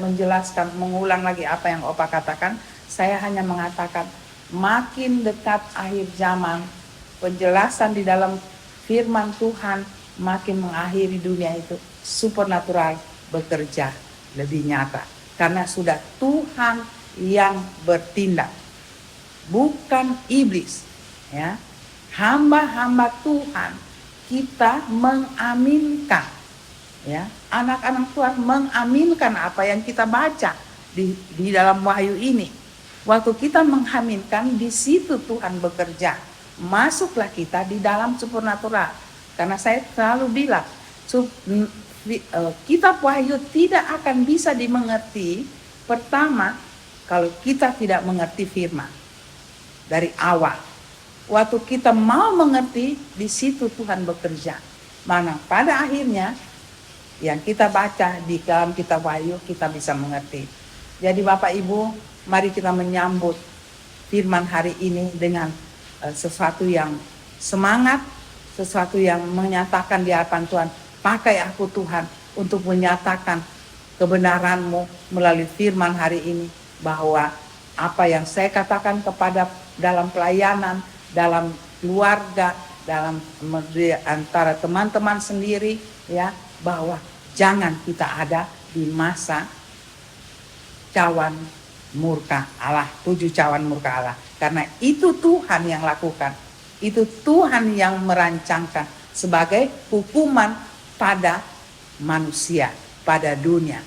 menjelaskan, mengulang lagi apa yang Opa katakan. Saya hanya mengatakan, makin dekat akhir zaman, penjelasan di dalam firman Tuhan makin mengakhiri dunia itu, supernatural bekerja lebih nyata. Karena sudah Tuhan yang bertindak, bukan iblis. Ya, hamba-hamba Tuhan kita mengaminkan. Ya, anak-anak Tuhan mengaminkan apa yang kita baca di dalam Wahyu ini. Waktu kita mengaminkan, di situ Tuhan bekerja. Masuklah kita di dalam supernatural. Karena saya selalu bilang, kitab Wahyu tidak akan bisa dimengerti pertama kalau kita tidak mengerti firman dari awal. Waktu kita mau mengerti, di situ Tuhan bekerja. Mana pada akhirnya yang kita baca di dalam kitab Wahyu kita bisa mengerti. Jadi Bapak Ibu, mari kita menyambut firman hari ini dengan sesuatu yang semangat, sesuatu yang menyatakan di hadapan Tuhan. Pakai aku Tuhan untuk menyatakan kebenaran-Mu melalui firman hari ini, bahwa apa yang saya katakan kepada dalam pelayanan, dalam keluarga, dalam antara teman-teman sendiri, ya, bahwa jangan kita ada di masa cawan murka Allah, 7 cawan murka Allah. Karena itu Tuhan yang lakukan, itu Tuhan yang merancangkan sebagai hukuman pada manusia, pada dunia.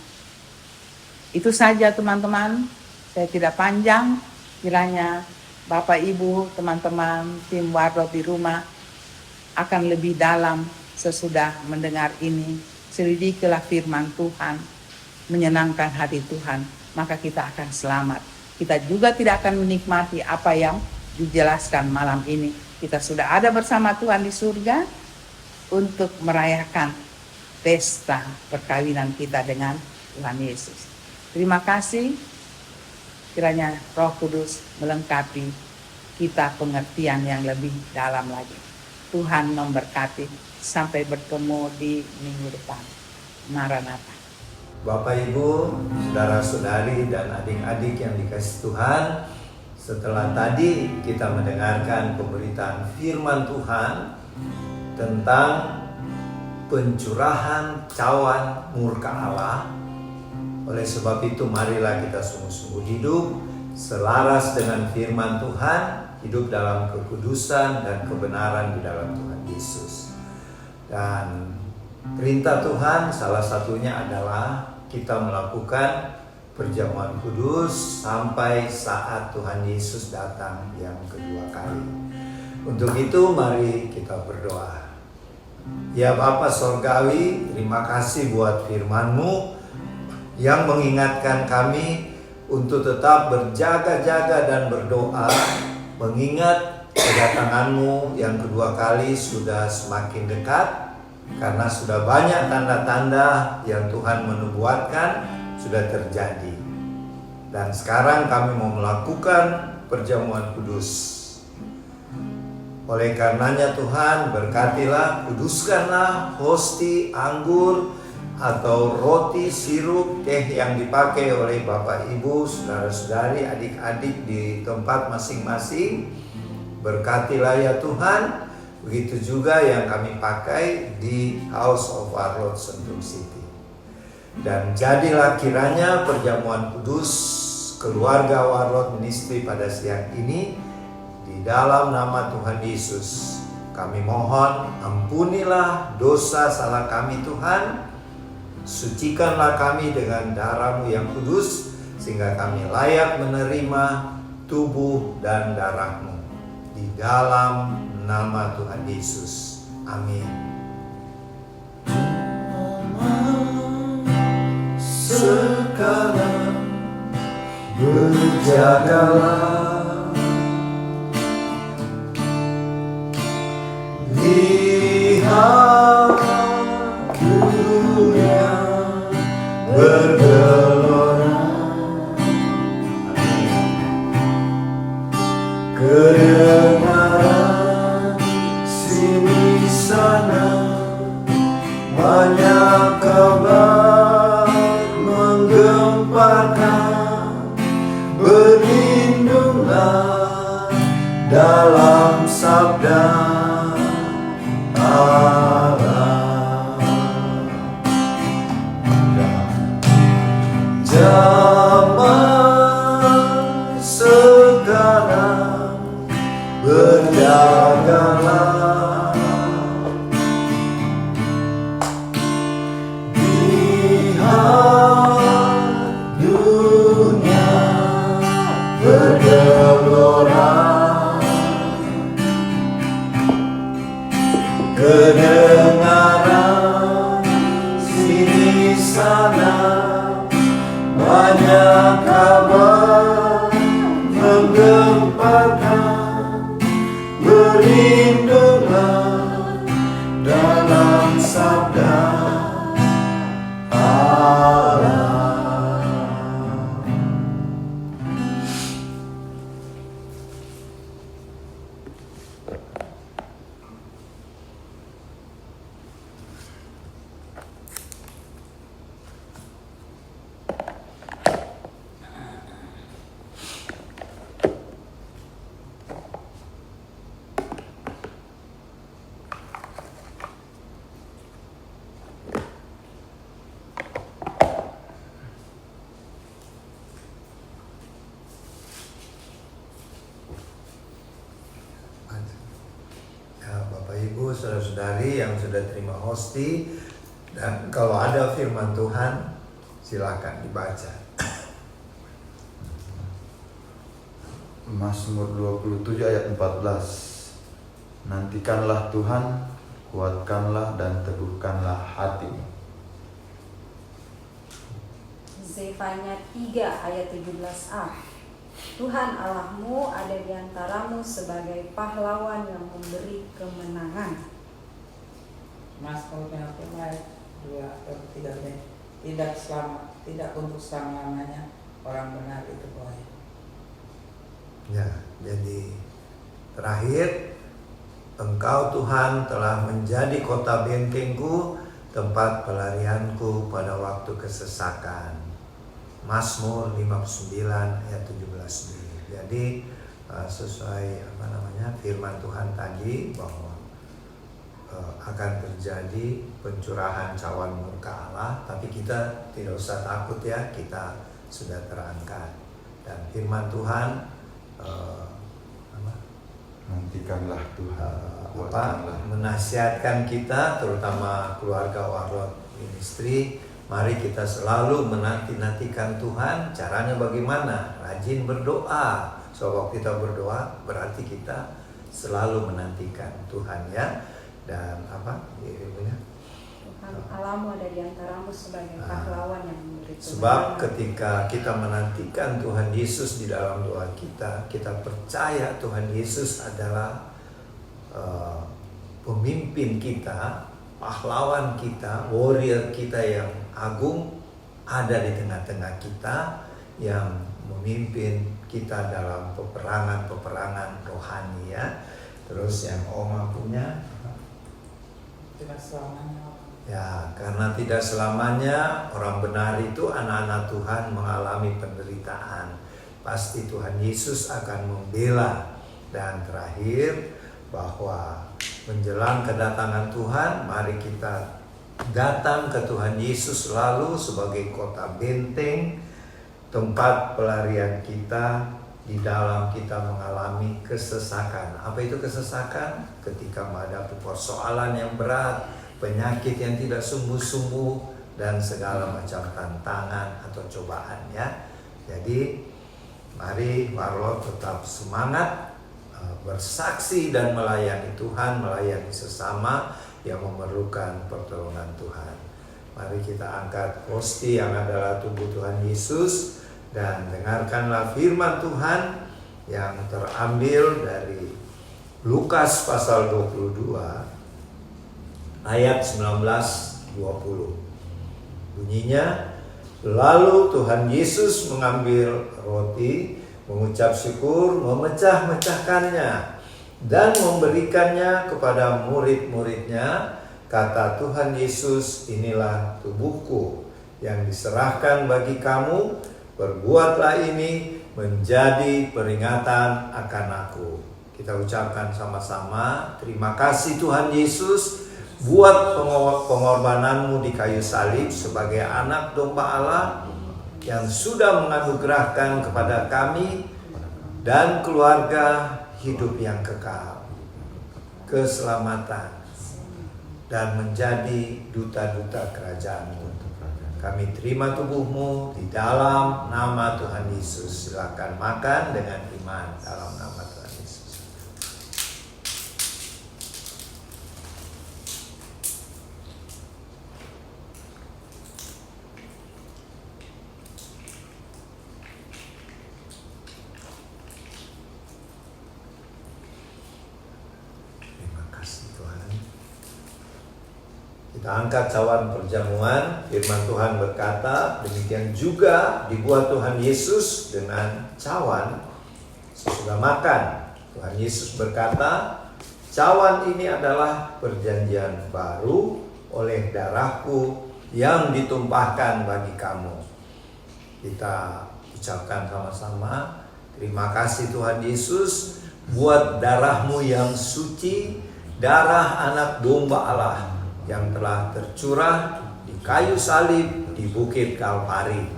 Itu saja teman-teman, saya tidak panjang. Kiranya Bapak Ibu, teman-teman, tim Warlot di rumah akan lebih dalam sesudah mendengar ini. Selidikilah firman Tuhan, menyenangkan hati Tuhan, maka kita akan selamat. Kita juga tidak akan menikmati apa yang dijelaskan malam ini. Kita sudah ada bersama Tuhan di surga untuk merayakan pesta perkawinan kita dengan Tuhan Yesus. Terima kasih. Kiranya Roh Kudus melengkapi kita pengertian yang lebih dalam lagi. Tuhan memberkati. Sampai bertemu di minggu depan. Maranatha. Bapak Ibu, saudara-saudari dan adik-adik yang dikasihi Tuhan, setelah tadi kita mendengarkan pemberitaan firman Tuhan tentang pencurahan cawan murka Allah. Oleh sebab itu marilah kita sungguh-sungguh hidup selaras dengan firman Tuhan, hidup dalam kekudusan dan kebenaran di dalam Tuhan Yesus. Dan perintah Tuhan salah satunya adalah kita melakukan perjamuan kudus sampai saat Tuhan Yesus datang yang kedua kali. Untuk itu mari kita berdoa. Ya Bapa Sorgawi, terima kasih buat firman-Mu yang mengingatkan kami untuk tetap berjaga-jaga dan berdoa, mengingat kedatangan-Mu yang kedua kali sudah semakin dekat, karena sudah banyak tanda-tanda yang Tuhan menubuatkan sudah terjadi. Dan sekarang kami mau melakukan perjamuan kudus. Oleh karenanya Tuhan, berkatilah, kuduskanlah hosti, anggur, atau roti, sirup, teh yang dipakai oleh Bapak Ibu, saudara-saudari, adik-adik di tempat masing-masing. Berkatilah ya Tuhan. Begitu juga yang kami pakai di House of Warlot Sentul City. Dan jadilah kiranya perjamuan kudus keluarga Warlot Ministry pada siang ini di dalam nama Tuhan Yesus. Kami mohon ampunilah dosa salah kami Tuhan. Sucikanlah kami dengan darah-Mu yang kudus, sehingga kami layak menerima tubuh dan darah-Mu. Di dalam nama Tuhan Yesus. Amin. Sekarang berjagalah, lihat dunia bergelora, kedengaran sini sana banyak kabar menggemparkan. Berlindunglah dalam sabda Allah. Zaman sekarang berjagalah, lihat dunia bergelora, kedengaran sini sana banyak saudari yang sudah terima hosti. Dan kalau ada firman Tuhan, silakan dibaca. Mazmur 27 ayat 14. Nantikanlah Tuhan, kuatkanlah dan teguhkanlah hatimu. Zefanya 3 ayat 17a. Tuhan Allahmu ada di antaramu sebagai pahlawan yang memberi kemenangan. Mas kalau penalti ayat 2 atau 3b. Tidak untuk selama-lamanya orang benar itu boleh. Ya, jadi terakhir, Engkau Tuhan telah menjadi kota bentengku, tempat pelarianku pada waktu kesesakan. Mazmur 59 ayat 17b. Jadi sesuai firman Tuhan tadi bahwa akan terjadi pencurahan cawan murka Allah, tapi kita tidak usah takut ya, kita sudah terangkat. Dan firman Tuhan Nantikanlah Tuhan, kuatkanlah. menasihatkan kita, terutama keluarga Warlot Ministry, mari kita selalu menanti-nantikan Tuhan. Caranya bagaimana? Rajin berdoa. So waktu kita berdoa berarti kita selalu menantikan Tuhan ya. Dan Tuhan Allahmu ada di antaramu sebagai pahlawan yang memberi kemenangan. Sebab ketika kita menantikan Tuhan Yesus di dalam doa kita, kita percaya Tuhan Yesus adalah pemimpin kita, pahlawan kita, warrior kita yang agung, ada di tengah-tengah kita, yang memimpin kita dalam peperangan rohani ya. Terus yang Oma punya, Tidak selamanya. ya, karena tidak selamanya orang benar itu, anak-anak Tuhan, mengalami penderitaan. Pasti Tuhan Yesus akan membela. Dan terakhir, bahwa menjelang kedatangan Tuhan, mari kita datang ke Tuhan Yesus selalu sebagai kota benteng, tempat pelarian kita di dalam kita mengalami kesesakan. Apa itu kesesakan? Ketika menghadapi persoalan yang berat, penyakit yang tidak sembuh-sembuh, dan segala macam tantangan atau cobaan ya. Jadi mari Warlot tetap semangat bersaksi dan melayani Tuhan, melayani sesama yang memerlukan pertolongan Tuhan. Mari kita angkat hosti yang adalah tubuh Tuhan Yesus dan dengarkanlah firman Tuhan yang terambil dari Lukas pasal 22 ayat 19-20. Bunyinya, lalu Tuhan Yesus mengambil roti, mengucap syukur, memecah-mecahkannya dan memberikannya kepada murid-muridnya. Kata Tuhan Yesus, inilah tubuhku yang diserahkan bagi kamu, perbuatlah ini menjadi peringatan akan aku. Kita ucapkan sama-sama, terima kasih Tuhan Yesus buat pengorbananmu di kayu salib sebagai anak domba Allah yang sudah menganugerahkan kepada kami dan keluarga hidup yang kekal, keselamatan, dan menjadi duta-duta kerajaan-Mu. Kami terima tubuh-Mu di dalam nama Tuhan Yesus. Silakan makan dengan iman dalam nama Tuhan Yesus. Terima kasih Tuhan. Kita angkat cawan perjamuan. Firman Tuhan berkata, demikian juga dibuat Tuhan Yesus dengan cawan sesudah makan. Tuhan Yesus berkata, cawan ini adalah perjanjian baru oleh darahku yang ditumpahkan bagi kamu. Kita ucapkan sama-sama, terima kasih Tuhan Yesus buat darah-Mu yang suci, darah anak domba Allah yang telah tercurah di kayu salib di Bukit Kalvari.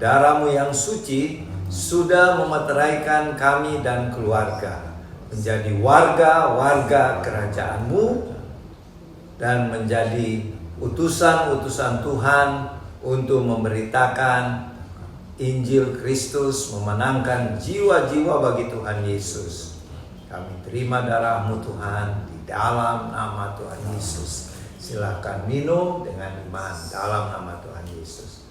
Darah-Mu yang suci sudah memeteraikan kami dan keluarga menjadi warga-warga kerajaan-Mu dan menjadi utusan-utusan Tuhan untuk memberitakan Injil Kristus, memenangkan jiwa-jiwa bagi Tuhan Yesus. Kami terima darah-Mu Tuhan di dalam nama Tuhan Yesus. Silakan minum dengan iman dalam nama Tuhan Yesus.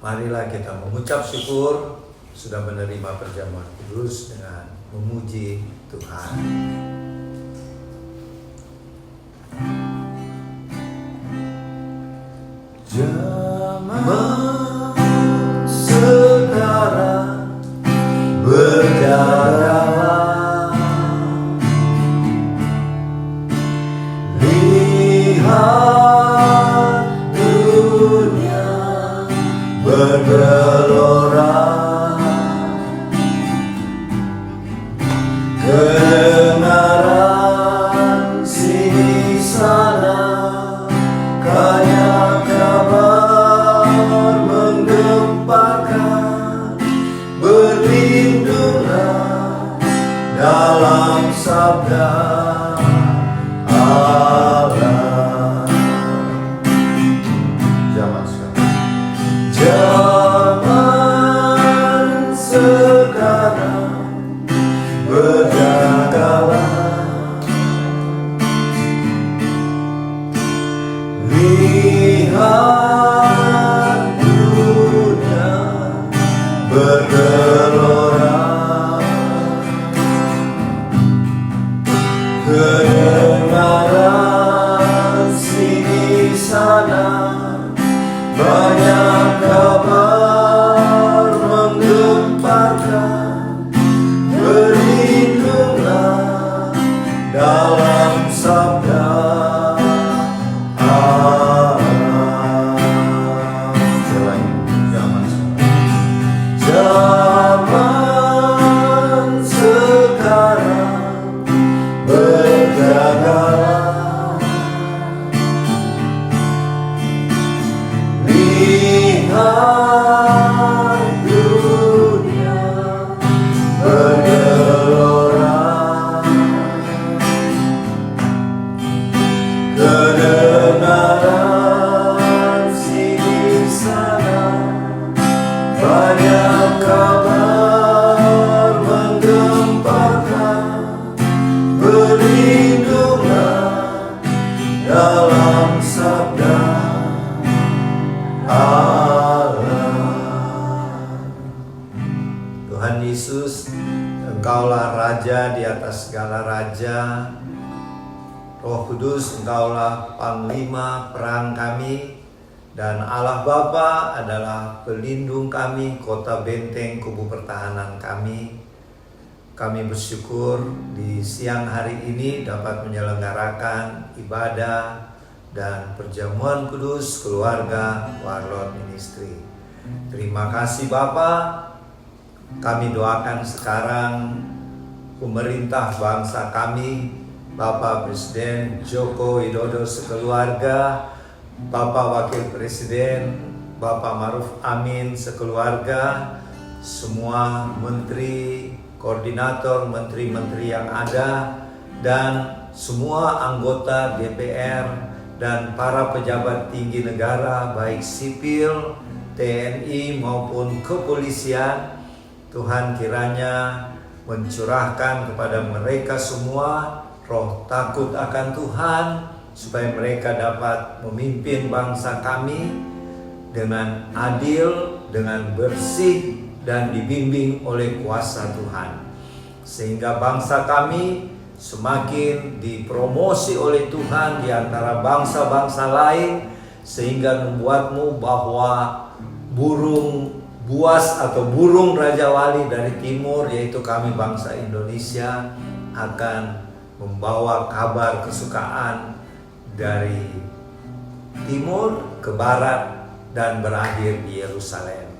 Marilah kita mengucap syukur sudah menerima perjamuan kudus dengan memuji Tuhan. Zaman sekarang berjalan, lihat dunia bergelora, kedengaran sini sana kayak kabar menggemparkan. Berlindunglah dalam sabda Allah. Zaman sekarang. Zaman sekarang berjagalah, lihat dunia bergelora, kedengaran sini sana banyak kabar menggemparkan. Berlindunglah dalam sabda Allah. Selain zaman sekarang. Zaman sekarang berjagalah, lihat dunia bergelora, kedengaran sini sana banyak kabar menggemparkan. Berlindunglah dalam sabda Allah. Tuhan Yesus, Engkaulah Raja di atas segala raja. Roh Kudus, Engkaulah Panglima perang kami. Dan Allah Bapa adalah pelindung kami, kota benteng kubu pertahanan kami. Kami bersyukur di siang hari ini dapat menyelenggarakan ibadah dan perjamuan kudus keluarga Warlord Ministry. Terima kasih Bapak. Kami doakan sekarang pemerintah bangsa kami, Bapak Presiden Joko Widodo sekeluarga, Bapak Wakil Presiden Bapak Maruf Amin sekeluarga, semua menteri, koordinator, menteri-menteri yang ada, dan semua anggota DPR dan para pejabat tinggi negara baik sipil, TNI maupun kepolisian. Tuhan kiranya mencurahkan kepada mereka semua roh takut akan Tuhan, supaya mereka dapat memimpin bangsa kami dengan adil, dengan bersih, dan dibimbing oleh kuasa Tuhan. Sehingga bangsa kami semakin dipromosi oleh Tuhan di antara bangsa-bangsa lain, sehingga membuatmu bahwa burung buas atau burung Raja Wali dari timur, yaitu kami bangsa Indonesia, akan membawa kabar kesukaan dari timur ke barat dan berakhir di Yerusalem.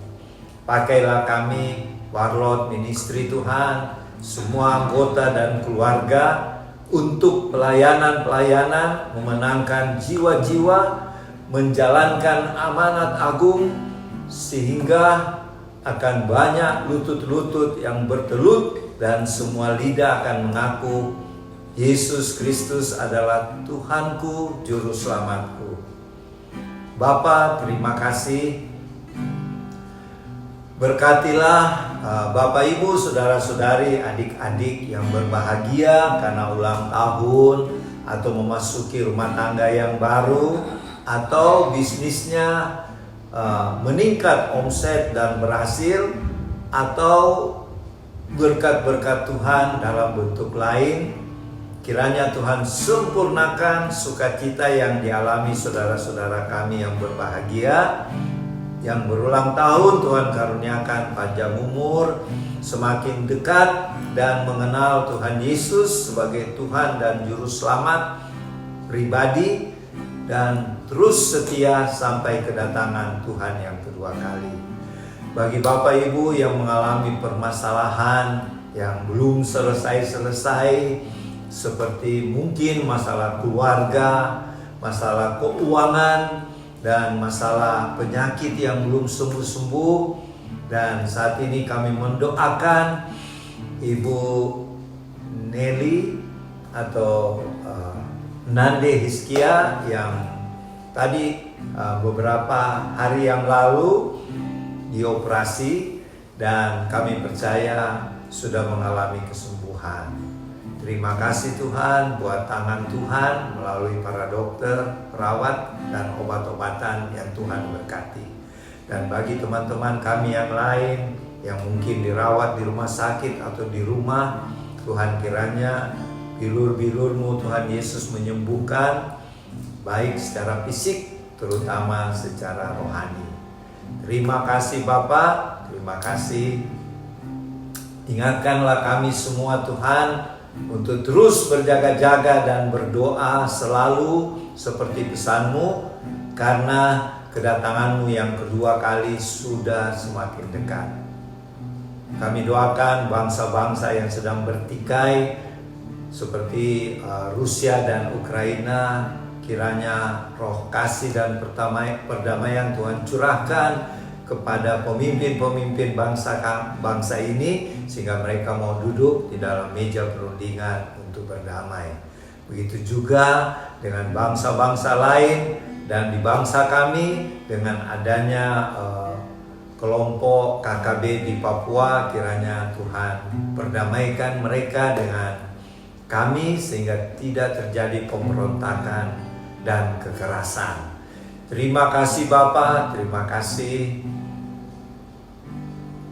Pakailah kami Warlord Ministry Tuhan, semua anggota dan keluarga, untuk pelayanan-pelayanan, memenangkan jiwa-jiwa, menjalankan amanat agung, sehingga akan banyak lutut-lutut yang bertelut dan semua lidah akan mengaku Yesus Kristus adalah Tuhanku, Juru Selamatku. Bapa, terima kasih. Berkatilah Bapak Ibu, saudara-saudari, adik-adik yang berbahagia karena ulang tahun atau memasuki rumah tangga yang baru, atau bisnisnya meningkat omset dan berhasil, atau berkat-berkat Tuhan dalam bentuk lain. Kiranya Tuhan sempurnakan sukacita yang dialami saudara-saudara kami yang berbahagia, yang berulang tahun. Tuhan karuniakan panjang umur, semakin dekat dan mengenal Tuhan Yesus sebagai Tuhan dan Juru Selamat pribadi, dan terus setia sampai kedatangan Tuhan yang kedua kali. Bagi Bapak Ibu yang mengalami permasalahan yang belum selesai-selesai, seperti mungkin masalah keluarga, masalah keuangan, dan masalah penyakit yang belum sembuh-sembuh, dan saat ini kami mendoakan Ibu Nelly atau Nande Hiskia yang tadi beberapa hari yang lalu dioperasi, dan kami percaya sudah mengalami kesembuhan. Terima kasih Tuhan buat tangan Tuhan melalui para dokter, perawat, dan obat-obatan yang Tuhan berkati. Dan bagi teman-teman kami yang lain yang mungkin dirawat di rumah sakit atau di rumah, Tuhan kiranya bilur-bilur-Mu Tuhan Yesus menyembuhkan, baik secara fisik terutama secara rohani. Terima kasih Bapa, terima kasih. Ingatkanlah kami semua Tuhan untuk terus berjaga-jaga dan berdoa selalu seperti pesan-Mu, karena kedatangan-Mu yang kedua kali sudah semakin dekat. Kami doakan bangsa-bangsa yang sedang bertikai seperti Rusia dan Ukraina, kiranya roh kasih dan perdamaian Tuhan curahkan kepada pemimpin-pemimpin bangsa ini, sehingga mereka mau duduk di dalam meja perundingan untuk berdamai. Begitu juga dengan bangsa-bangsa lain, dan di bangsa kami dengan adanya kelompok KKB di Papua, kiranya Tuhan perdamaikan mereka dengan kami sehingga tidak terjadi pemberontakan dan kekerasan. Terima kasih Bapa, terima kasih.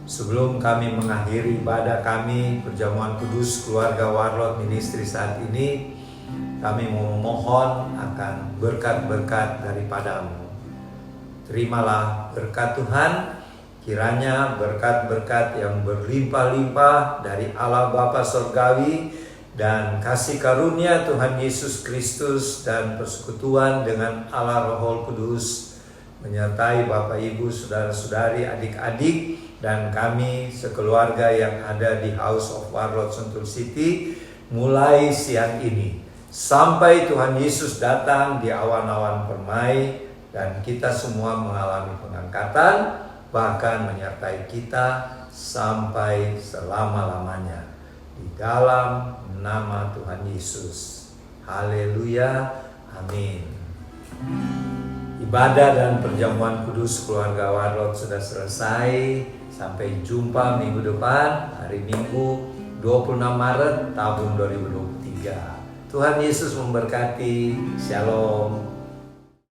Sebelum kami mengakhiri ibadah kami, perjamuan kudus keluarga Warlot Ministry saat ini, kami memohon akan berkat-berkat daripada-Mu. Terimalah berkat Tuhan, kiranya berkat-berkat yang berlimpah-limpah dari Allah Bapa Surgawi, dan kasih karunia Tuhan Yesus Kristus dan persekutuan dengan Allah Roh Kudus menyertai Bapak Ibu, saudara-saudari, adik-adik, dan kami sekeluarga yang ada di House of Warlot Sentul City mulai siang ini sampai Tuhan Yesus datang di awan-awan permai dan kita semua mengalami pengangkatan, bahkan menyertai kita sampai selama-lamanya. Di dalam nama Tuhan Yesus. Haleluya. Amin. Ibadah dan perjamuan kudus keluarga Warlot sudah selesai. Sampai jumpa minggu depan, hari Minggu 26 Maret tahun 2023. Tuhan Yesus memberkati. Shalom.